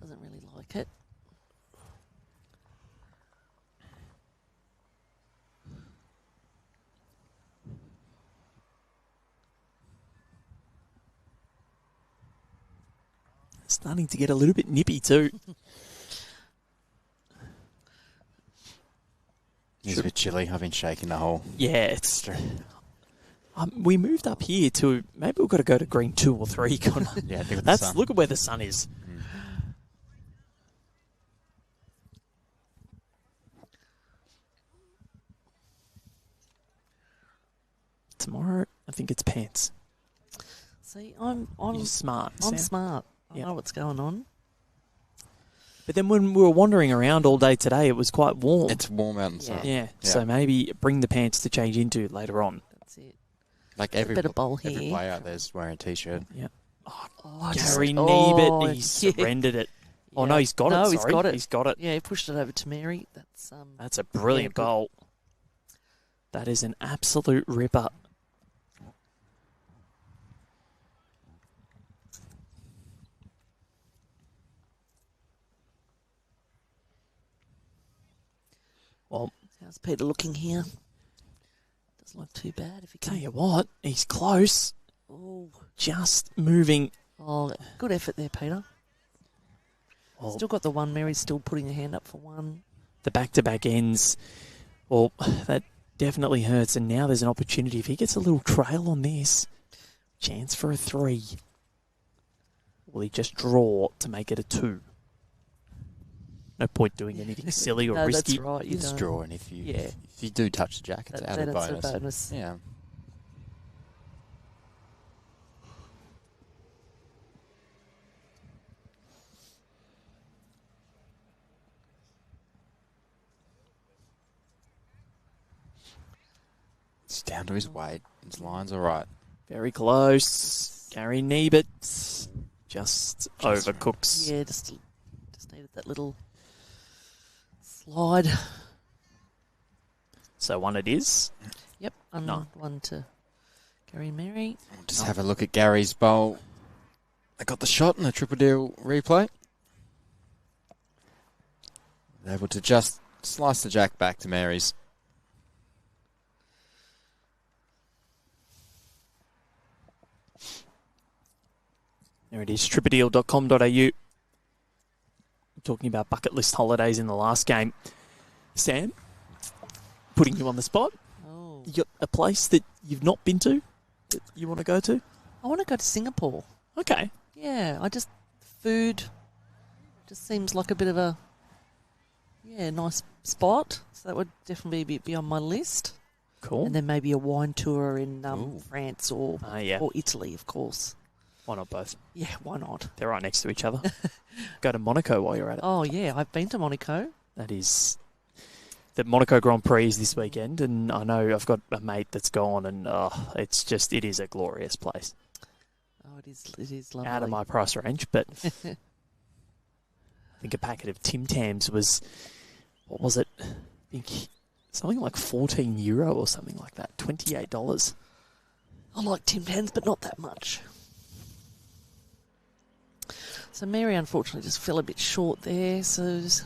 Doesn't really like it. starting to get a little bit nippy too. It's a bit chilly. I've been shaking the whole. Yeah, it's true. We moved up here to maybe we've got to go to green 2 or 3. Connor. Yeah, I think with that's the sun. look at where the sun is. Tomorrow, I think it's pants. See, I'm You're smart. I'm Sam. smart. I Yep. know what's going on. But then when we were wandering around all day today, it was quite warm. It's warm out inside. Yeah. So maybe bring the pants to change into later on. That's it. Like It's a better bowl every here. player out there's wearing a t-shirt. Yeah. Oh, Gary just- Nebert, he yeah. surrendered it. Oh, Yeah. no, he's got it. No, Sorry. he's got it. He's got it. Yeah, he pushed it over to Mary. That's a brilliant good. goal. That is an absolute ripper. Well, How's Peter looking here? Doesn't look too bad if he tell can. you what, he's close. Oh, Just moving. good effort there, Peter. Well, Still got the one. Mary's still putting her hand up for one. the back-to-back ends. Well, that definitely hurts. And now there's an opportunity. If he gets a little trail on this, chance for a 3. Will he just draw to make it a 2? No point doing anything silly or No, risky. that's right. You It's don't. drawing if you Yeah. if you do touch the jack, it's That- out then of it's bonus. a bonus. Yeah. It's down to his weight. His line's all right. Very close. Gary Nebert just overcooks. Yeah, just needed that little slide. So one it is. Yep. No. One to Gary and Mary. We'll just have a look at Gary's bowl. They got the shot in the triple deal replay. They're able to just slice the jack back to Mary's. There it is, tripadeal.com.au. Talking about bucket list holidays in the last game. Sam, putting you on the spot. Oh. You got a place that you've not been to that you want to go to? I want to go to Singapore. Okay. Yeah, food just seems like a bit of a, nice spot. So that would definitely be on my list. Cool. And then maybe a wine tour in France or Italy, of course. Why not both? Yeah, why not? They're right next to each other. Go to Monaco while you're at it. Oh, yeah, I've been to Monaco. That is... The Monaco Grand Prix is this weekend, and I know I've got a mate that's gone, and it is a glorious place. Oh, it is lovely. Out of my price range, but I think a packet of Tim Tams was, what was it? I think something like €14 or something like that, $28. I like Tim Tams, but not that much. So Mary, unfortunately, just fell a bit short there. So just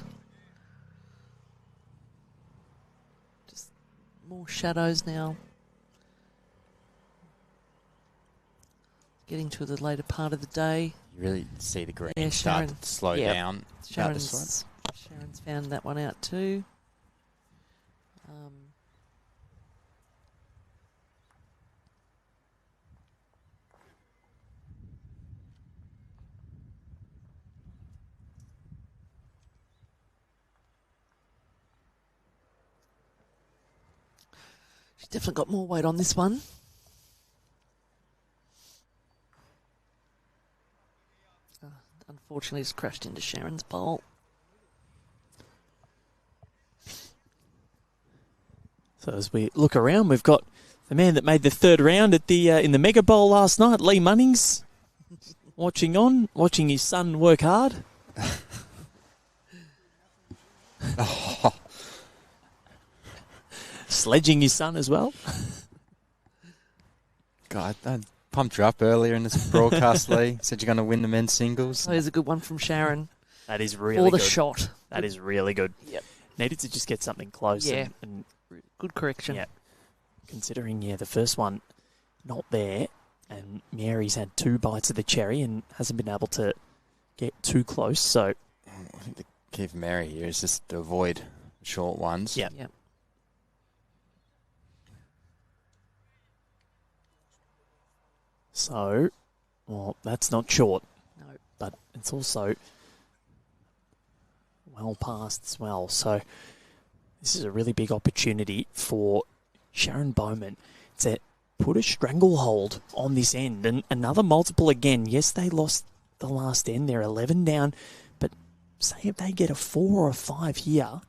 more shadows now. Getting to the later part of the day. You really see the green Yeah, start Sharon. to slow Yep. down. Sharon's found that one out too. She's definitely got more weight on this one. Unfortunately, it's crashed into Sharon's bowl. So as we look around, we've got the man that made the third round at the in the Mega Bowl last night, Lee Munnings, watching his son work hard. Sledging his son as well. God, I pumped you up earlier in this broadcast, Lee. Said you're going to win the men's singles. Oh, here's a good one from Sharon. That is really For the good. shot. That is really good. Yep. Needed to just get something close. Yeah. And Good correction. yeah. Considering, the first one not there, and Mary's had 2 bites of the cherry and hasn't been able to get too close. So I think the key for Mary here is just to avoid short ones. yeah. Yep. So, well, that's not short. No. But it's also well past as well. So this is a really big opportunity for Sharon Bowman to put a stranglehold on this end. And another multiple again. Yes, they lost the last end. They're 11 down. But say if they get a 4 or a 5 here,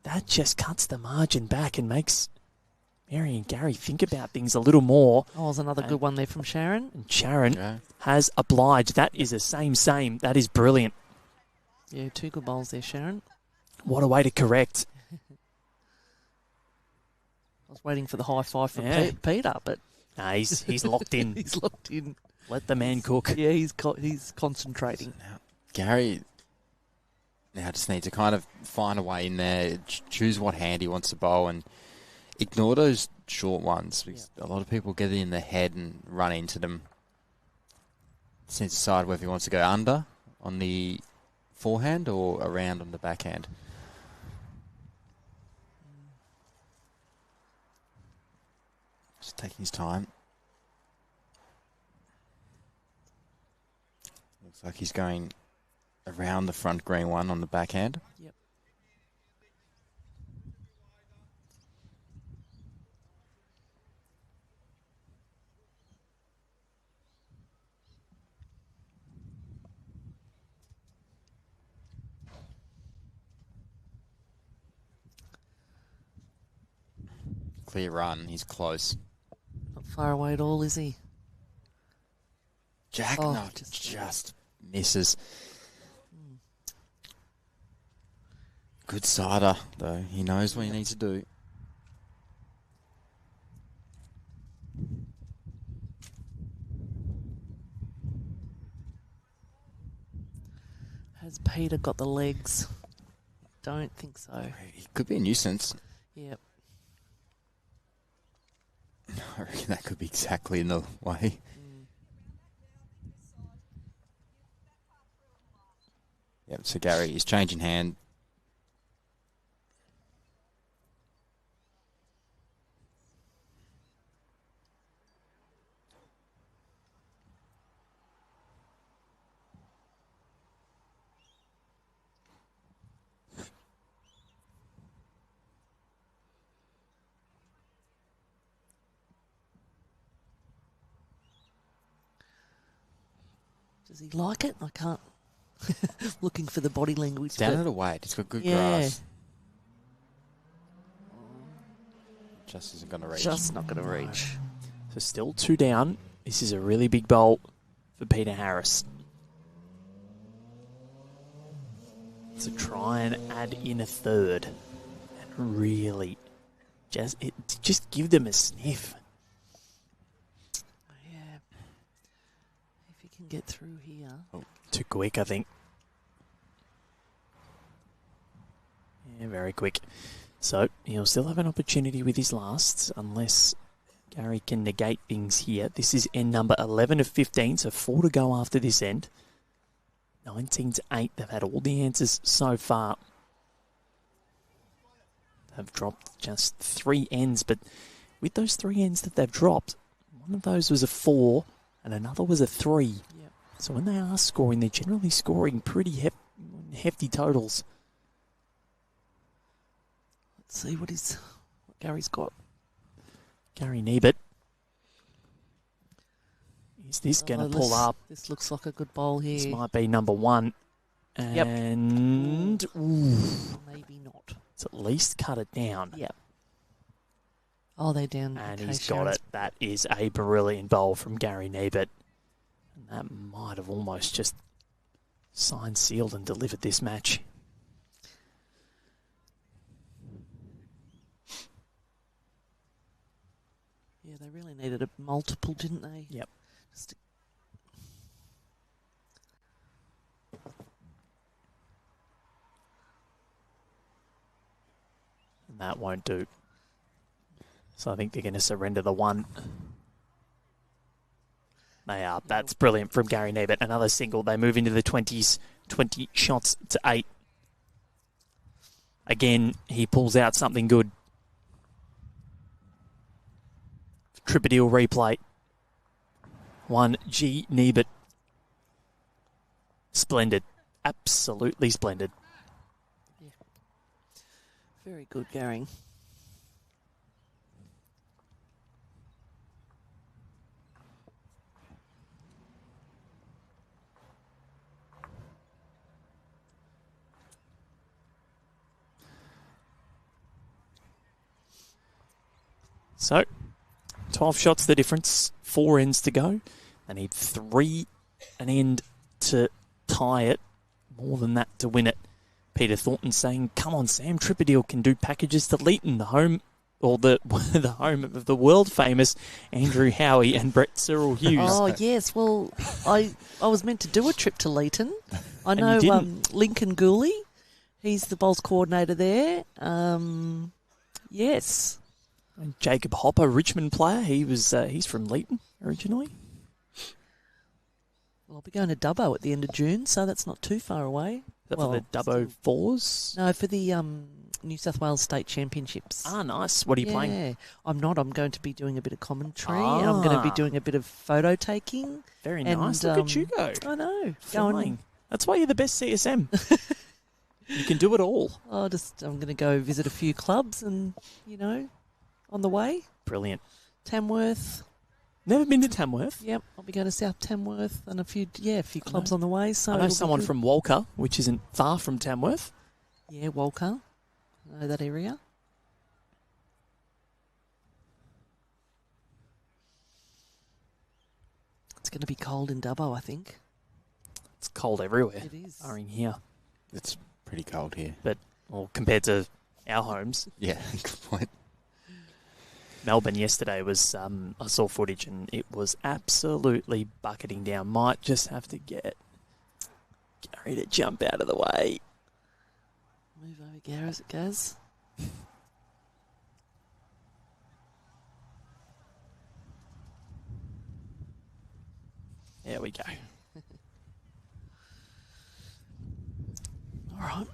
that just cuts the margin back and makes Mary and Gary think about things a little more. Oh, there's another good one there from Sharon. And Sharon has obliged. That is a same. That is brilliant. Yeah, 2 good bowls there, Sharon. What a way to correct. I was waiting for the high five from Yeah. Peter, but Nah, he's locked in. he's locked in. Let the man cook. Yeah, he's concentrating. Now, Gary now just needs to kind of find a way in there, choose what hand he wants to bowl and ignore those short ones because a lot of people get in their head and run into them. Just needs to decide whether he wants to go under on the forehand or around on the backhand. Just taking his time. Looks like he's going around the front green one on the backhand. Yep. Clear run. He's close. Not far away at all, is he? Jack, Oh, no, just misses. Good sider, though. He knows what he needs to do. Has Peter got the legs? Don't think so. He could be a nuisance. Yep. I reckon that could be exactly in the way. Yep, so Gary is changing hand. Does he like it? I can't. Looking for the body language. Down at a weight. It's got good Yeah. grass. Just isn't going to reach. Just not going to reach. So still 2 down. This is a really big bowl for Peter Harris. To try and add in a third. And really just give them a sniff. Yeah. If he can get through here. Oh. Too quick, I think. Yeah, very quick. So he'll still have an opportunity with his lasts unless Gary can negate things here. This is end number 11 of 15, so 4 to go after this end. 19 to 8. They've had all the answers so far. They've dropped just 3 ends, but with those 3 ends that they've dropped, one of those was a 4 and another was a 3. Yep. So when they are scoring, they're generally scoring pretty hefty totals. Let's see what Gary's got. Gary Nebert. Is this going to pull up? This looks like a good bowl here. This might be number 1. And Maybe not. it's at least cut it down. Yep. Oh, they're down. And okay, he's got Sharon's- it. That is a brilliant bowl from Gary Nebert. And that might have almost just signed, sealed and delivered this match. Yeah, they really needed a multiple, didn't they? Yep. Just And that won't do. So I think they're going to surrender the 1. They are. That's brilliant from Gary Nebert. Another single. They move into the 20s. 20 shots to 8. Again, he pulls out something good. Tripadil replay. 1G Nebert. Splendid. Absolutely splendid. very good, Gary. So, 12 shots the difference, 4 ends to go. They need 3 an end to tie it, more than that to win it. Peter Thornton saying, come on, Sam, Tripadil can do packages to Leeton, the home, or the home of the world-famous Andrew Howie and Brett Cyril Hughes. Oh, yes. Well, I was meant to do a trip to Leeton. I And know you didn't. Lincoln Gooley, he's the bowls coordinator there. Yes. And Jacob Hopper, Richmond player, he's from Leeton originally. Well, I'll be going to Dubbo at the end of June, so that's not too far away. Is that for the Dubbo Fours? No, for the New South Wales State Championships. Ah, nice. What are you playing? Yeah, I'm not. I'm going to be doing a bit of commentary, and I'm going to be doing a bit of photo taking. Very and, nice. Look at you go. I know. Flying. That's why you're the best CSM. You can do it all. I'm going to go visit a few clubs and, on the way. Brilliant. Tamworth. Never been to Tamworth. Yep, I'll be going to South Tamworth and a few clubs on the way. So I know someone from Walker, which isn't far from Tamworth. Yeah, Walker. I know that area. It's going to be cold in Dubbo, I think. It's cold everywhere. It is. Are in here. It's pretty cold here. Well, compared to our homes. Yeah, good point. Melbourne yesterday was, I saw footage and it was absolutely bucketing down. Might just have to get Gary to jump out of the way. Move over, Gary, as it goes. There we go. All right.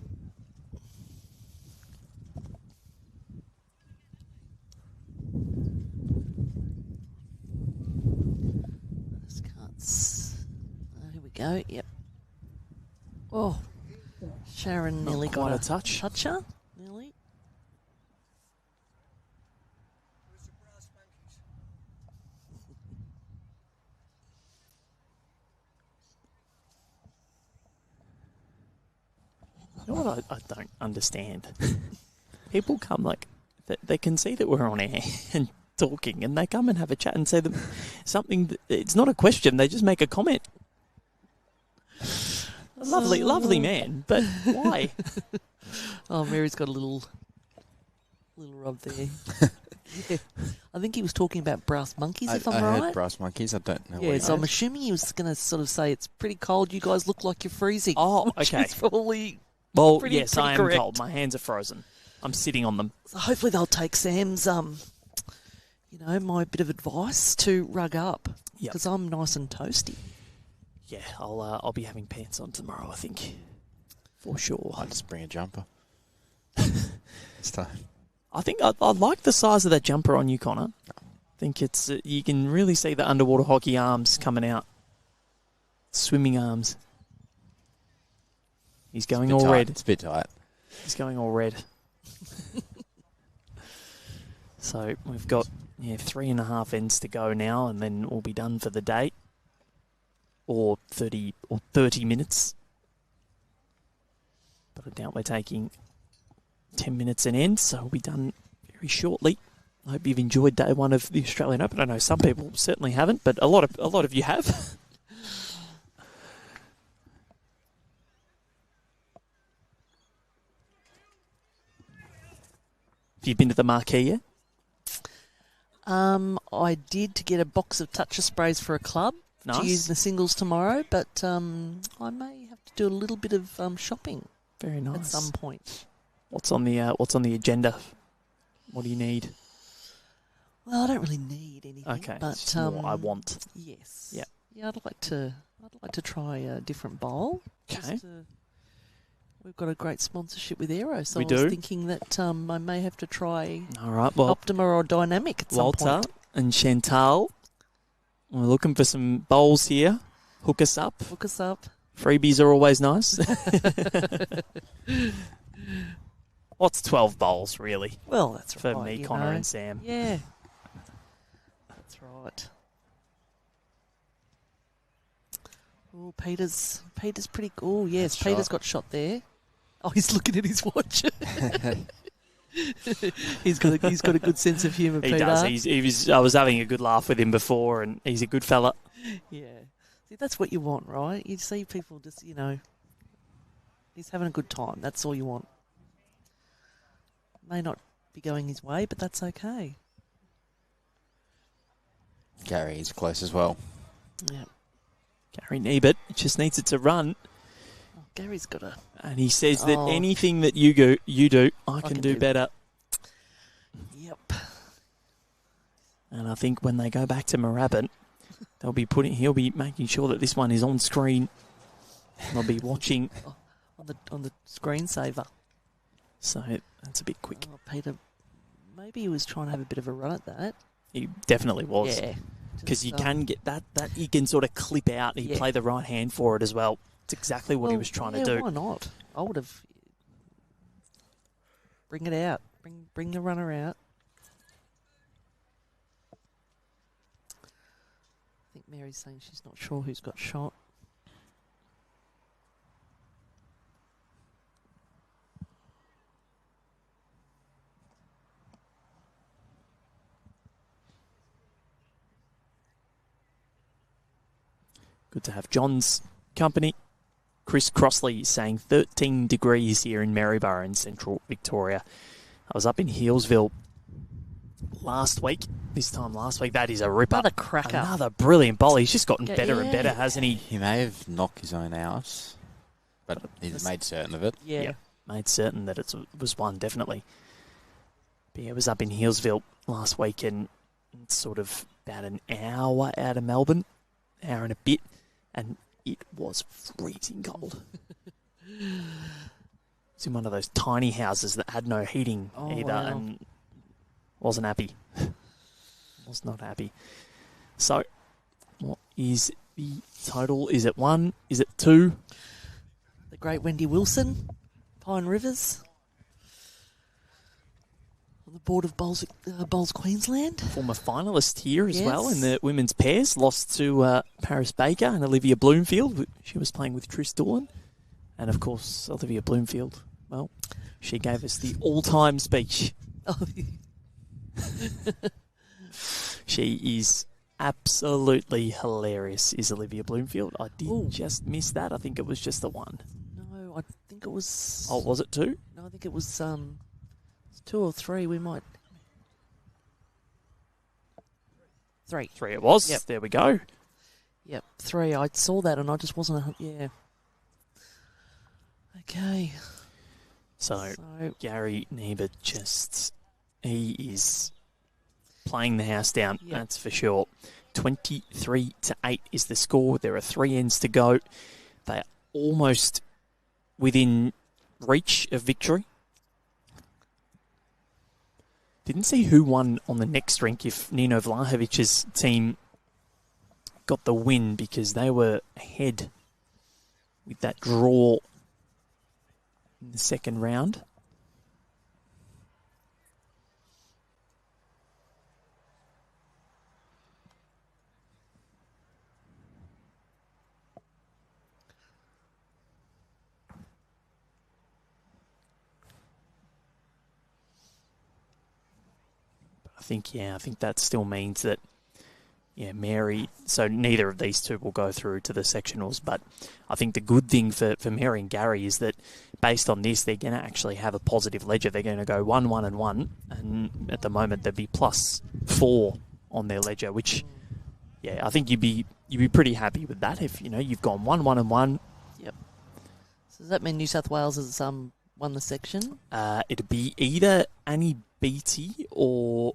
Just can't. Here we go. Yep. Oh, Sharon nearly quite got a touch. Toucher, nearly. You know what I don't understand? People come they can see that we're on air and talking, and they come and have a chat and say that something. It's not a question. They just make a comment. Lovely man, but why? Oh, Mary's got a little rub there. Yeah. I think he was talking about brass monkeys, if I'm I right. heard brass monkeys. I don't know. Yeah, so I'm assuming he was going to sort of say it's pretty cold. You guys look like you're freezing. Oh, which okay. is probably Well, pretty, yes, pretty I am correct. cold. My hands are frozen. I'm sitting on them. So hopefully they'll take Sam's, my bit of advice to rug up. Yep. Because I'm nice and toasty. Yeah, I'll be having pants on tomorrow, I think. For sure. I'll just bring a jumper. This time. I think I like the size of that jumper on you, Connor. I think it's you can really see the underwater hockey arms coming out. Swimming arms. He's going all red. It's a bit tight. He's going all red. So we've got 3.5 ends to go now, and then we'll be done for the day. Or 30 minutes. But I doubt we're taking 10 minutes an end, so we'll be done very shortly. I hope you've enjoyed day one of the Australian Open. I know some people certainly haven't, but a lot of you have. Have you been to the Marquee yet? I did to get a box of toucher sprays for a club Nice. to use in the singles tomorrow, but I may have to do a little bit of shopping Very nice. at some point. What's on the agenda? What do you need? Well, I don't really need anything. Okay, but it's more I want. Yes. Yeah. Yeah, I'd like to try a different bowl. Okay. We've got a great sponsorship with Aero, so We I was do. thinking that I may have to try All right. Well, Optima or Dynamic at some Walter point. and Chantal, we're looking for some bowls here. Hook us up. Hook us up. Freebies are always nice. What's 12 bowls, really, Well, that's for right. me, you Connor, know. and Sam? Yeah. That's right. Oh, Peter's pretty cool. Oh, yes, That's Peter's shot. got shot there. Oh, he's looking at his watch. he's got a good sense of humour, He Peter. does. I was having a good laugh with him before, and he's a good fella. Yeah. See, that's what you want, right? You see people just, he's having a good time. That's all you want. May not be going his way, but that's okay. Gary is close as well. Yeah. Gary Nebert just needs it to run, Oh, Gary's got a... and he says that Oh. anything that you do, I can do better. Yep. And I think when they go back to Moorabbin, he'll be making sure that this one is on screen. They'll be watching. On the screensaver. So that's a bit quick. Oh, Peter, maybe he was trying to have a bit of a run at that. He definitely was. Yeah. Because you Just, can get that you can sort of clip out. He Yeah. played the right hand for it as well. It's exactly what he was trying to do. Why not? I would have... Bring it out. Bring the runner out. I think Mary's saying she's not sure who's got shot. Good to have John's company. Chris Crossley saying 13 degrees here in Maryborough in central Victoria. I was up in Healesville last week. This time last week, that is a ripper. Another cracker. Another brilliant bowl. He's just gotten Yeah, better and yeah. better, hasn't he? He may have knocked his own out. but he's made certain of it. Yeah. Yep. Made certain that it was won, definitely. But yeah, it was up in Healesville last week, and it's sort of about an hour out of Melbourne, hour and a bit, and it was freezing cold. It's in one of those tiny houses that had no heating either, wow. and wasn't happy. Was not happy. So, what is the total? Is it 1? Is it 2? The great Wendy Wilson, Pine Rivers, on the board of Bowls Queensland. Former finalist here as well in Yes. the women's pairs. Lost to Paris Baker and Olivia Bloomfield. She was playing with Tris Doolan. And, of course, Olivia Bloomfield, well, she gave us the all-time speech. Oh, She is absolutely hilarious, is Olivia Bloomfield. I did just miss that. I think it was just the one. no, I think it was... Oh, was it 2? No, I think it was 2 or 3. We might... 3. 3 it was. Yep. There we go. Yep, 3. I saw that and I just wasn't... Yeah. Okay. So Gary Nebert he is playing the house down, that's for sure. 23-8 is the score. There are 3 ends to go. They are almost within reach of victory. Didn't see who won on the next rink if Nino Vlahovic's team got the win, because they were ahead with that draw in the second round. I think that still means that, Mary, so neither of these two will go through to the sectionals, but I think the good thing for Mary and Gary is that based on this, they're going to actually have a positive ledger. They're going to go 1, 1 and 1, and at the moment they'd be +4 on their ledger, which, I think you'd be pretty happy with that if, you've gone 1, 1 and 1. Yep. So does that mean New South Wales has won the section? It'd be either Annie Beattie or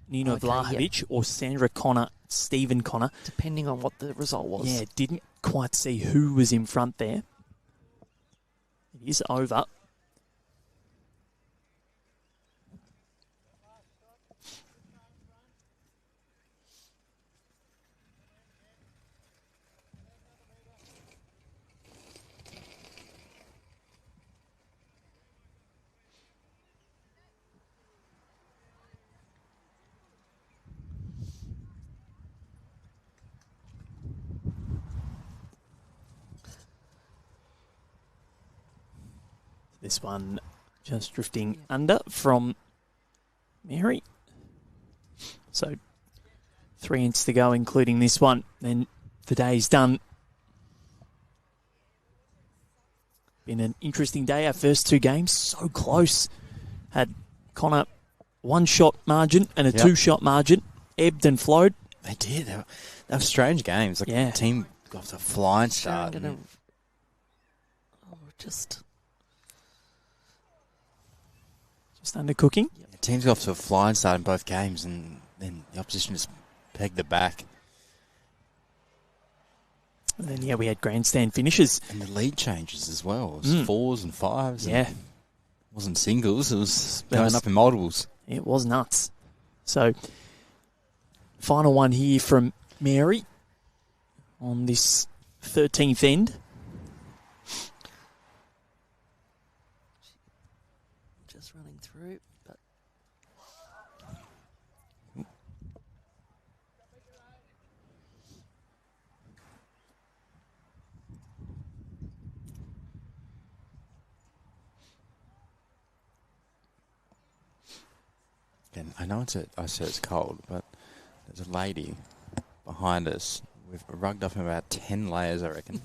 Nino Vlahovic or Sandra Connor, Stephen Connor. Depending on what the result was. Yeah, didn't quite see who was in front there. It is over. This one just drifting under from Mary. So 3 ends to go, including this one. Then the day's done. Been an interesting day. Our first 2 games, so close. Had Connor 1-shot margin and a 2-shot margin. Ebbed and flowed. They did. They were strange games. Like the team got off to a flying start. Just undercooking. Yep. The teams got off to a flying start in both games, and then the opposition just pegged the back. And then, we had grandstand finishes. And the lead changes as well. It was 4s and 5s. Yeah. It wasn't singles. It was going up in multiples. It was nuts. So, final one here from Mary on this 13th end. just running through, but And I know I said it's cold, but there's a lady behind us. We've rugged up in about 10 layers, I reckon.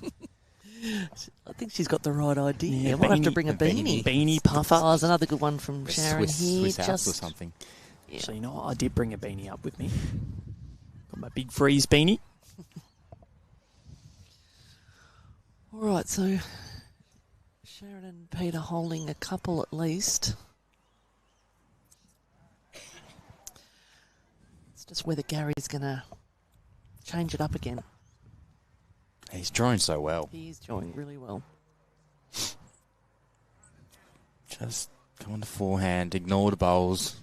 I think she's got the right idea. Yeah, I might have to beanie- bring a beanie. Beanie puffer. Oh, there's another good one from Sharon here. Swiss Alps or something. Yeah. Actually, you know what? I did bring a beanie up with me. Got my big freeze beanie. All right, so Sharon and Peter holding a couple at least. It's just whether Gary's going to change it up again. He's drawing so well. He is drawing really well. Just come on the forehand, ignore the bowls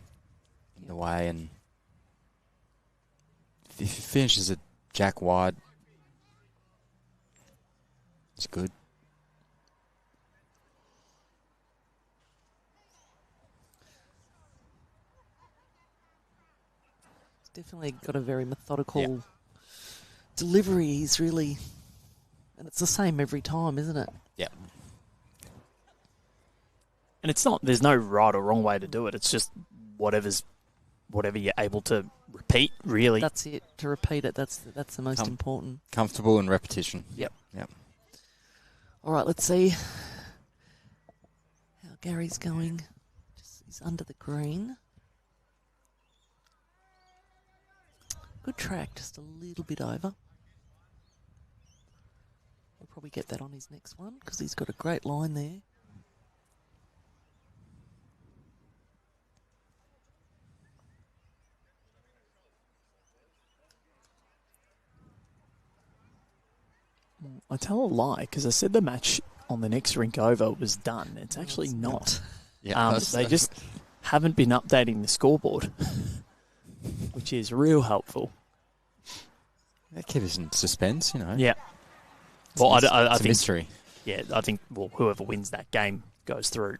in the way, and if he finishes it jack wide, it's good. He's definitely got a very methodical delivery. He's really, and it's the same every time, isn't it? Yeah. And it's not, there's no right or wrong way to do it. It's just whatever you're able to repeat, really. That's it. To repeat it, that's the most important. Comfortable and repetition. Yep. Yep. All right, let's see how Gary's going. He's under the green. Good track, just a little bit over. We'll probably get that on his next one because he's got a great line there. I tell a lie because I said the match on the next rink over was done. It's actually not. Yeah, they just haven't been updating the scoreboard, which is real helpful. That kept us in suspense, you know. Yeah. Well, I it's a think mystery. Yeah, I think whoever wins that game goes through.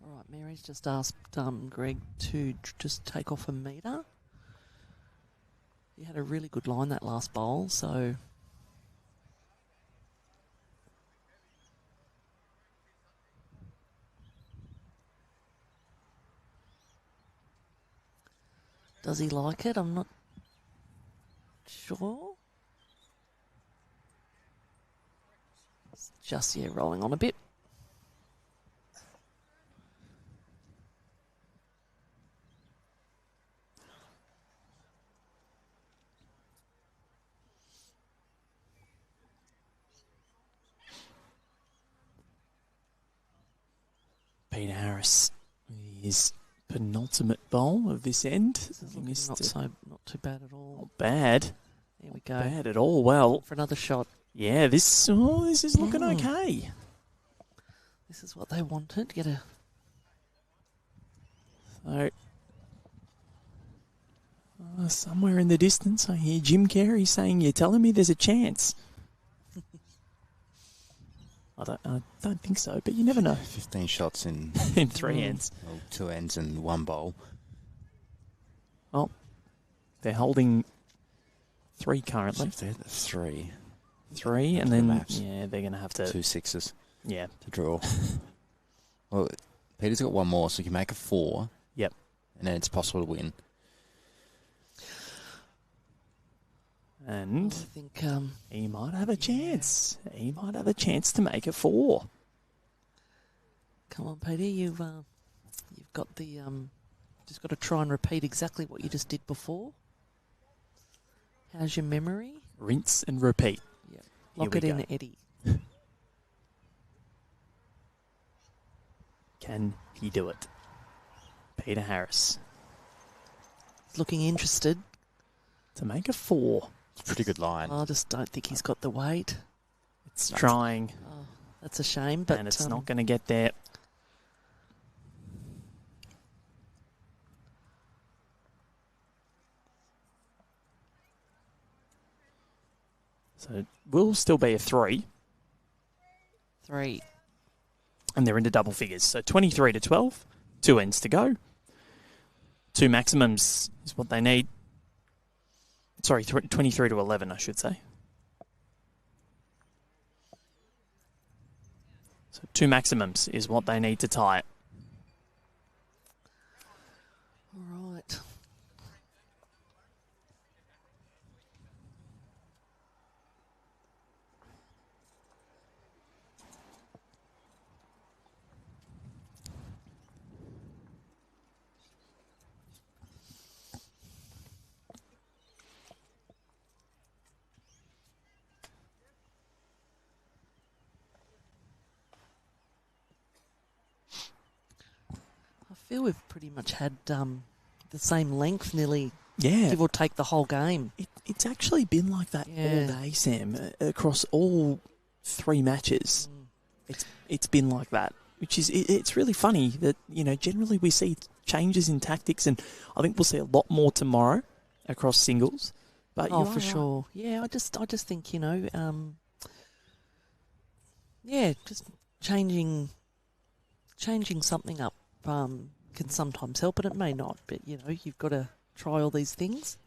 All right, Mary's just asked Greg to just take off a metre. He had a really good line that last bowl, so... Does he like it? I'm not sure. It's just, rolling on a bit. Peter Harris, his penultimate bowl of this end. Not too bad at all. Not bad. There we go. Not bad at all. Well, for another shot. Yeah, this is looking okay. This is what they wanted. Get a. So, somewhere in the distance, I hear Jim Carey saying, "You're telling me there's a chance." I don't think so, but you never know. 15 shots in in 3 ends. Well, 2 ends and 1 bowl. Well, they're holding 3 currently. They're 3. 3, and then they're going to have to 2 sixes. Yeah, to draw. Well, Peter's got 1 more, so he can make a 4. Yep, and then it's possible to win. And I think he might have a chance. He might have a chance to make a 4. Come on, Peter, you've got the just got to try and repeat exactly what you just did before. How's your memory? Rinse and repeat. Yep. Lock it in, Eddie. Can he do it? Peter Harris. He's looking interested. To make a 4. It's a pretty good line. I just don't think he's got the weight. It's trying. Oh, that's a shame, but and it's not going to get there. So it will still be a 3. 3. And they're into double figures. So 23 to 12. 2 ends to go. 2 maximums is what they need. Sorry, 23 to 11, I should say. So 2 maximums is what they need to tie it. All right. feel we've pretty much had the same length nearly, Yeah. give or take the whole game. It's actually been like that all day, Sam, across all 3 matches. It's been like that, which is it's really funny that, generally we see changes in tactics, and I think we'll see a lot more tomorrow across singles. But Oh, for sure. Yeah, I just think, just changing something up can sometimes help, and it may not. But you've got to try all these things.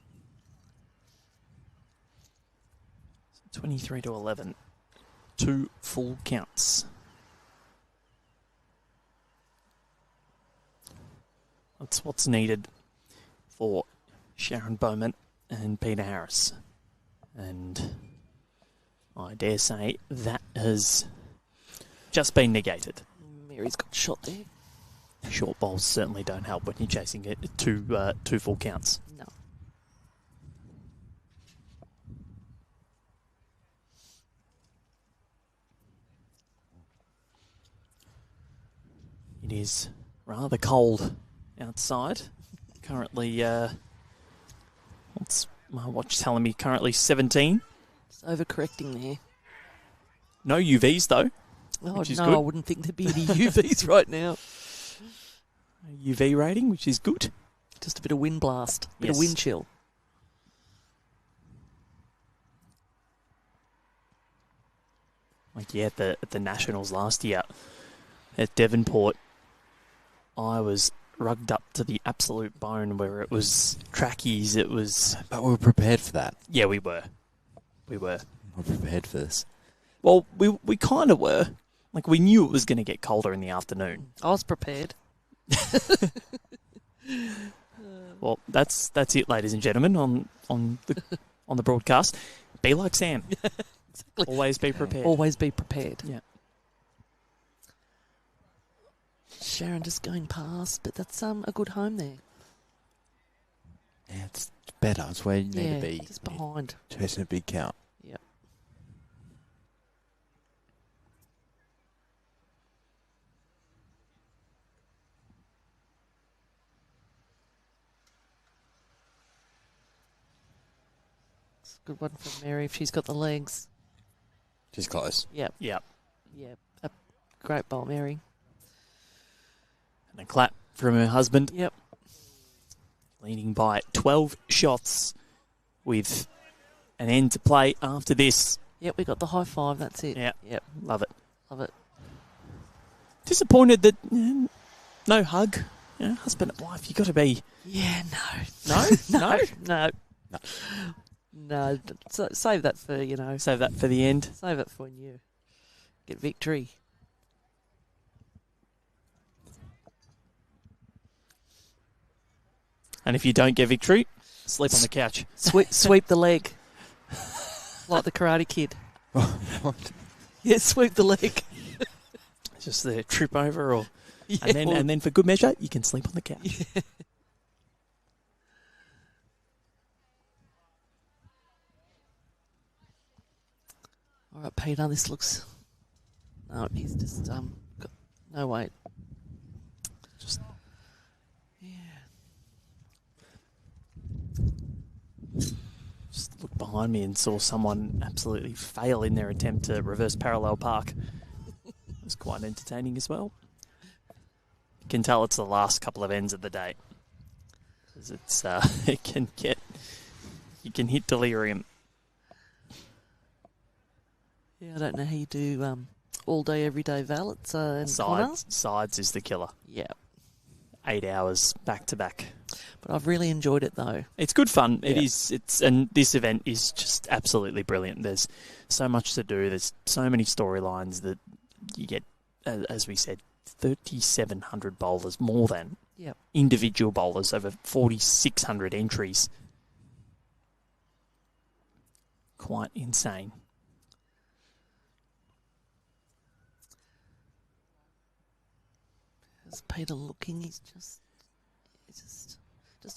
23-11, 2 full counts. That's what's needed for Sharon Bowman and Peter Harris. And I dare say that has just been negated. Mary's got shot there. Short bowls certainly don't help when you're chasing it 2 full counts. No. It is rather cold outside. Currently, what's my watch telling me? Currently 17. It's overcorrecting there. No UVs though. Oh, which is no, good. I wouldn't think there'd be any UVs right now. UV rating, which is good. Just a bit of wind blast, bit of Yes. wind chill. Like, yeah, at the Nationals last year at Devonport, I was rugged up to the absolute bone where it was trackies, it was... But we were prepared for that. Yeah, we were. We were. We were prepared for this. Well, we kind of were. Like, we knew it was going to get colder in the afternoon. I was prepared. Well, that's it, ladies and gentlemen, on the broadcast. Be like Sam. Exactly. Always be prepared. Always be prepared. Yeah. Sharon just going past, but that's a good home there. Yeah, it's better. It's where you need to be. Just behind. Chasing a big count. Yep. It's a good one for Mary if she's got the legs. She's close. Yep. Yep. Yep. A great bowl, Mary. And a clap from her husband. Yep. Leading by 12 shots with an end to play after this. Yep, we got the high five. That's it. Yeah. Yep. Love it. Love it. Disappointed that no hug. Husband and wife, you got to be... Yeah, No? no. No? No. No. Save that for, Save that for the end. save it for when you get victory. And if you don't get victory, sleep on the couch. Sweep the leg. Like the Karate Kid. What? Yeah, sweep the leg. Just the trip over, or Yeah, and then for good measure, you can sleep on the couch. Yeah. All right, Peter, this looks... No, he's just got no weight. Just looked behind me and saw someone absolutely fail in their attempt to reverse parallel park. It was quite entertaining as well. You can tell it's the last couple of ends of the day. 'Cause it's it can get... You can hit delirium. Yeah, I don't know how you do all day, every day valets and corners. Sides is the killer. Yeah, 8 hours back to back. but I've really enjoyed it though. It's good fun. It Yeah. is. And this event is just absolutely brilliant. There's so much to do. There's so many storylines that you get, as we said, 3,700 bowlers, more than Yep. individual bowlers, over 4,600 entries. Quite insane. Is Peter looking? He's just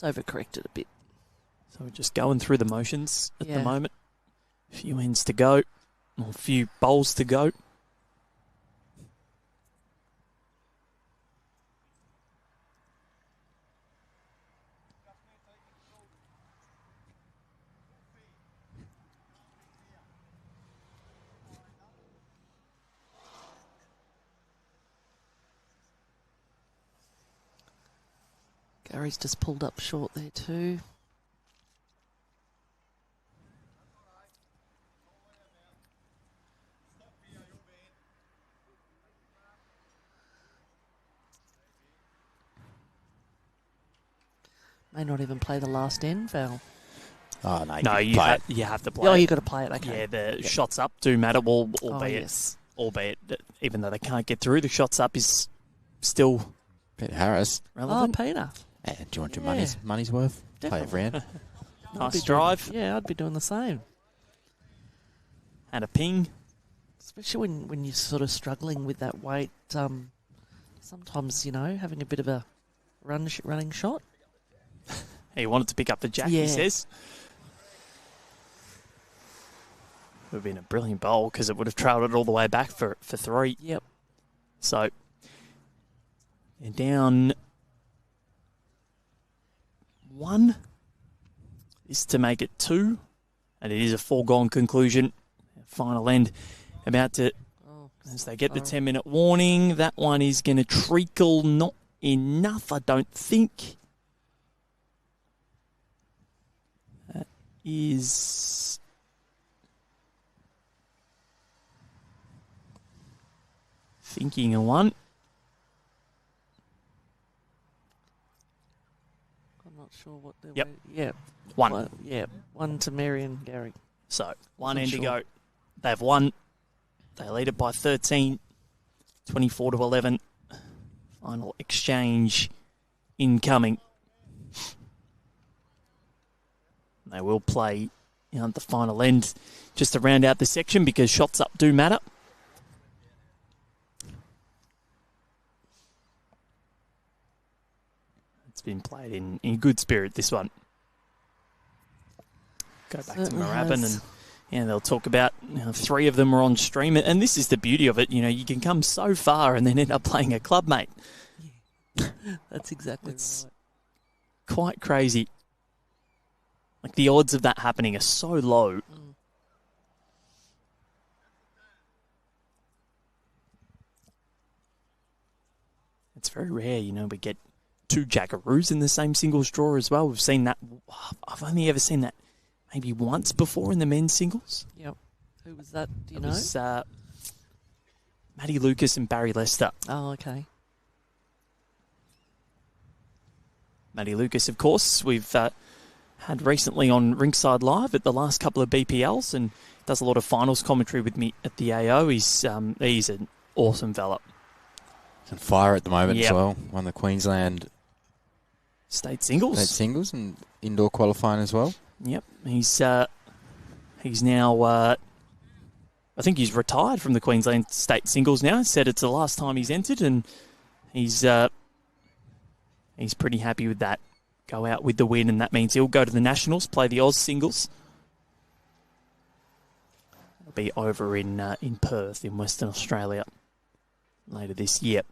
overcorrected a bit. So we're just going through the motions at the Yeah. moment. A few ends to go, or a few bowls to go. Gary's just pulled up short there too. May not even play the last end, Val. Oh, no. No, you have to play. Oh, it. you've got to play it. Okay. Yeah, the shots up do matter. Well, albeit, yes. that even though they can't get through, the shots up is still Peter Harris. relevant. Oh, Peter. Yeah, do you want your Yeah. money's worth? Play it round. Nice drive. Yeah, I'd be doing the same. Had a ping. Especially when you're sort of struggling with that weight. Sometimes, having a bit of a running shot. He wanted to pick up the jack, Yeah. he says. Would have been a brilliant bowl because it would have trailed it all the way back for 3. Yep. So, they're down 1 is to make it 2, and it is a foregone conclusion. Final end about to, as they get the 10-minute warning, that one is going to treacle. Not enough, I don't think. That is... thinking a 1. I'm not sure what they're... Yep. Yeah. 1. Yeah, 1 to Mary and Gary. So, 1 Wasn't end to sure. go. They've won. They lead it by 13, 24 to 11. Final exchange incoming. They will play at the final end just to round out the section because shots up do matter. It's been played in good spirit, this one. Go back to Certainly Moorabbin has. and they'll talk about 3 of them are on stream. And this is the beauty of it. You can come so far and then end up playing a club mate. That's exactly It's right. quite crazy. Like the odds of that happening are so low. It's very rare, we get 2 Jackaroos in the same singles draw as well. We've seen that. I've only ever seen that maybe once before in the men's singles. Yep. Who was that? Do you It know? was Matty Lucas and Barry Lester. Oh, okay. Matty Lucas, of course, we've had recently on Rinkside Live at the last couple of BPLs and does a lot of finals commentary with me at the AO. He's an awesome fella. He's on fire at the moment Yep. as well. Won the Queensland State singles. and indoor qualifying as well. Yep. He's now, I think he's retired from the Queensland State singles now. He said it's the last time he's entered and he's pretty happy with that. Go out with the win, and that means he'll go to the Nationals, play the Oz singles. It'll be over in Perth in Western Australia later this year.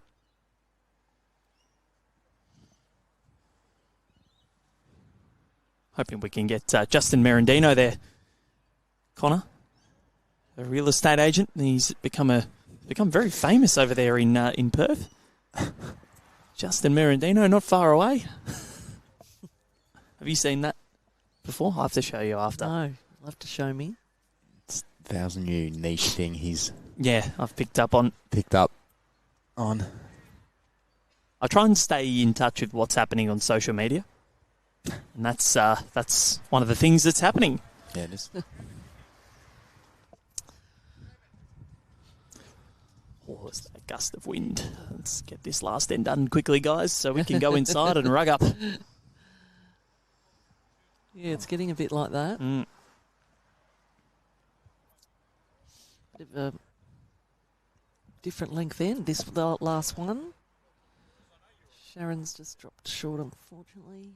Hoping we can get Justin Merendino there. Connor, a real estate agent. He's become very famous over there in Perth. Justin Merendino, not far away. Have you seen that before? I'll have to show you after. No, you'll have to show me. It's 1,000 new niche thing he's Yeah, I've picked up on. on. I try and stay in touch with what's happening on social media, and that's one of the things that's happening. Yeah, it is. Oh, it's that gust of wind. Let's get this last end done quickly, guys, so we can go inside and rug up. Yeah, it's getting a bit like that. Mm. Bit of a different length end. This the last one. Sharon's just dropped short, unfortunately.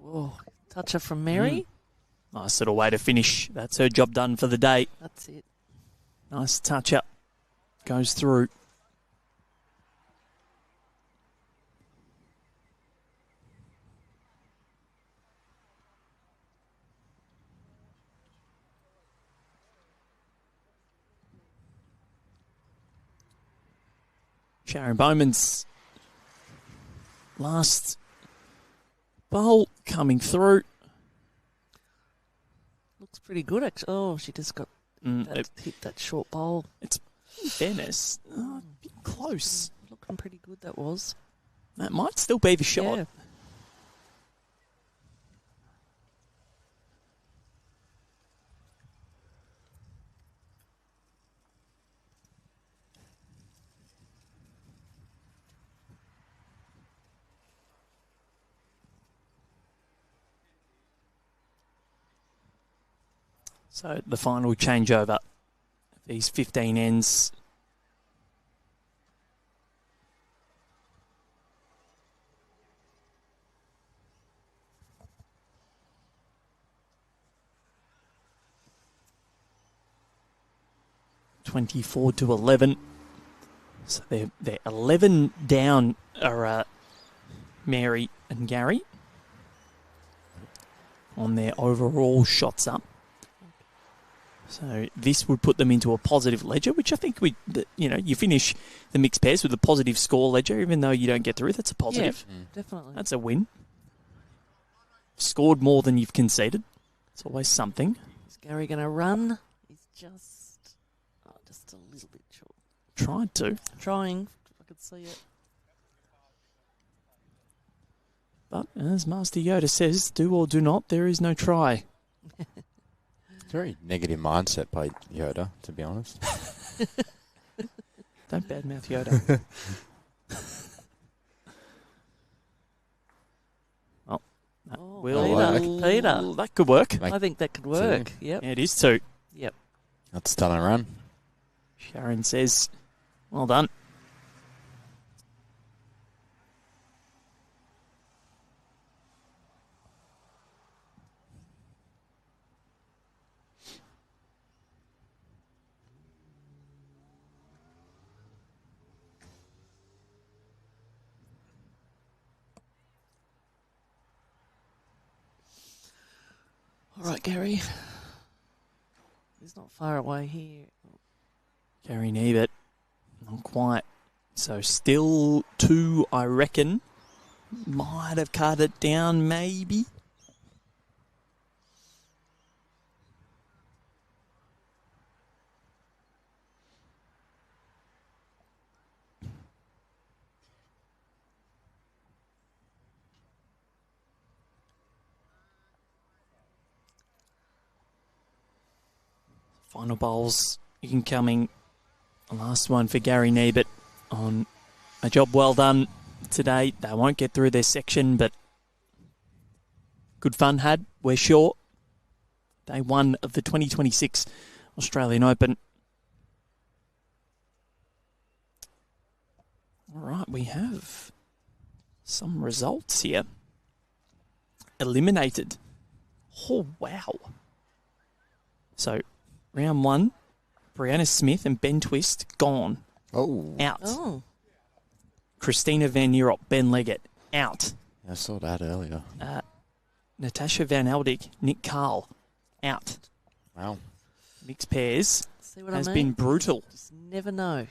Oh, toucher from Mary. Nice little way to finish. That's her job done for the day. That's it. Nice touch up. Goes through. Sharon Bowman's last bowl coming through. Looks pretty good, actually. Oh, she just got hit that short bowl. It's, in fairness, a bit close. Looking pretty good, that was. That might still be the shot. Yeah. So the final changeover, these 15 ends. (24-11). So they're 11 down are Mary and Gary on their overall shots up. So this would put them into a positive ledger, which I think you finish the mixed pairs with a positive score ledger, even though you don't get through. That's a positive. Yeah, definitely. That's a win. Scored more than you've conceded. It's always something. Is Gary going to run? He's just a little bit short. Tried to. Trying, if I could see it. But as Master Yoda says, do or do not, there is no try. Very negative mindset by Yoda, to be honest. Don't badmouth Yoda. Peter. That could work. I think that could work. Yep. Yeah, it is too. Yep. That's done and run. Sharon says, well done. All right, Gary. He's not far away here. Gary Nebert, not quite. So still 2, I reckon. Might have cut it down, maybe. Final bowls incoming. The last one for Gary Nebert on a job well done today. They won't get through their section, but good fun had, we're sure. Day 1 of the 2026 Australian Open. All right, we have some results here. Eliminated. Oh, wow. So, round 1, Brianna Smith and Ben Twist gone. Oh. Out. Oh. Christina Van Nierop, Ben Leggett, out. I saw that earlier. Natasha Van Eldik, Nick Carl, out. Wow. Mixed pairs See what has I mean? been brutal. Just never know.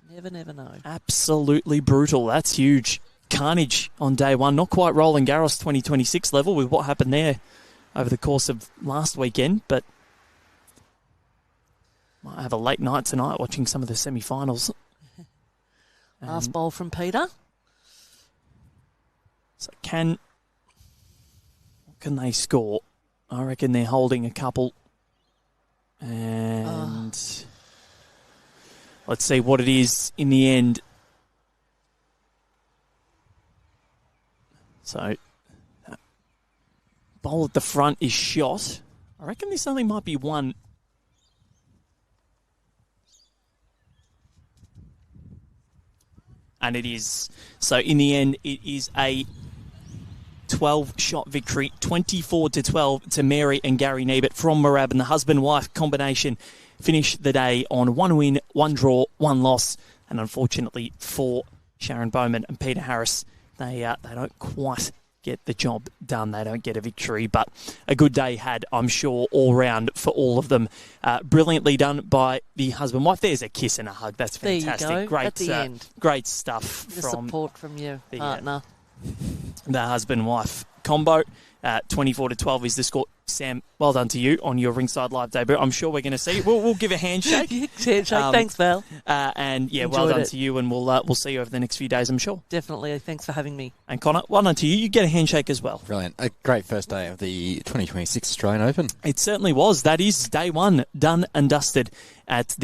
Never know. Absolutely brutal. That's huge. Carnage on day 1. Not quite Roland Garros 2026 level with what happened there over the course of last weekend, but might have a late night tonight watching some of the semi-finals. Last bowl from Peter. So what can they score? I reckon they're holding a couple. And let's see what it is in the end. So that bowl at the front is shot. I reckon this only might be one. And it is. So in the end, it is a 12-shot victory, 24-12 to Mary and Gary Nebert from Moorabbin. The husband-wife combination finished the day on 1 win, 1 draw, 1 loss. And unfortunately for Sharon Bowman and Peter Harris, they don't quite get the job done. They don't get a victory, but a good day had, I'm sure, all round for all of them. Brilliantly done by the husband-wife. There's a kiss and a hug. That's fantastic. There you go. Great, at the end. Great stuff The from support from your partner. the husband-wife combo. 24-12 is the score. Sam, well done to you on your ringside live debut. I'm sure we're going to see it. We'll give a handshake. Handshake. Thanks, Val. And yeah, Enjoyed well done it. to you, and we'll see you over the next few days, I'm sure. Definitely. Thanks for having me. And Connor, well done to you. You get a handshake as well. Brilliant. A great first day of the 2026 Australian Open. It certainly was. That is day one, done and dusted at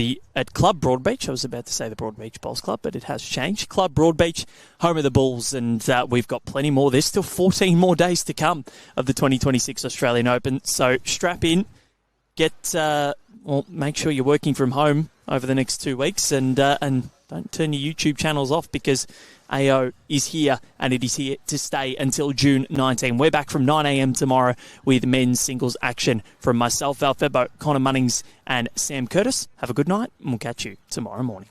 Club Broadbeach. I was about to say the Broadbeach Bowls Club, but it has changed. Club Broadbeach, home of the Bulls, and we've got plenty more. There's still 14 more days to come of the 2026 Australian Open. So strap in, make sure you're working from home over the next 2 weeks, and don't turn your YouTube channels off, because AO is here, and it is here to stay until June 19. We're back from 9 a.m. tomorrow with men's singles action. From myself, Val Febbo, Connor Munnings, and Sam Curtis. Have a good night, and we'll catch you tomorrow morning.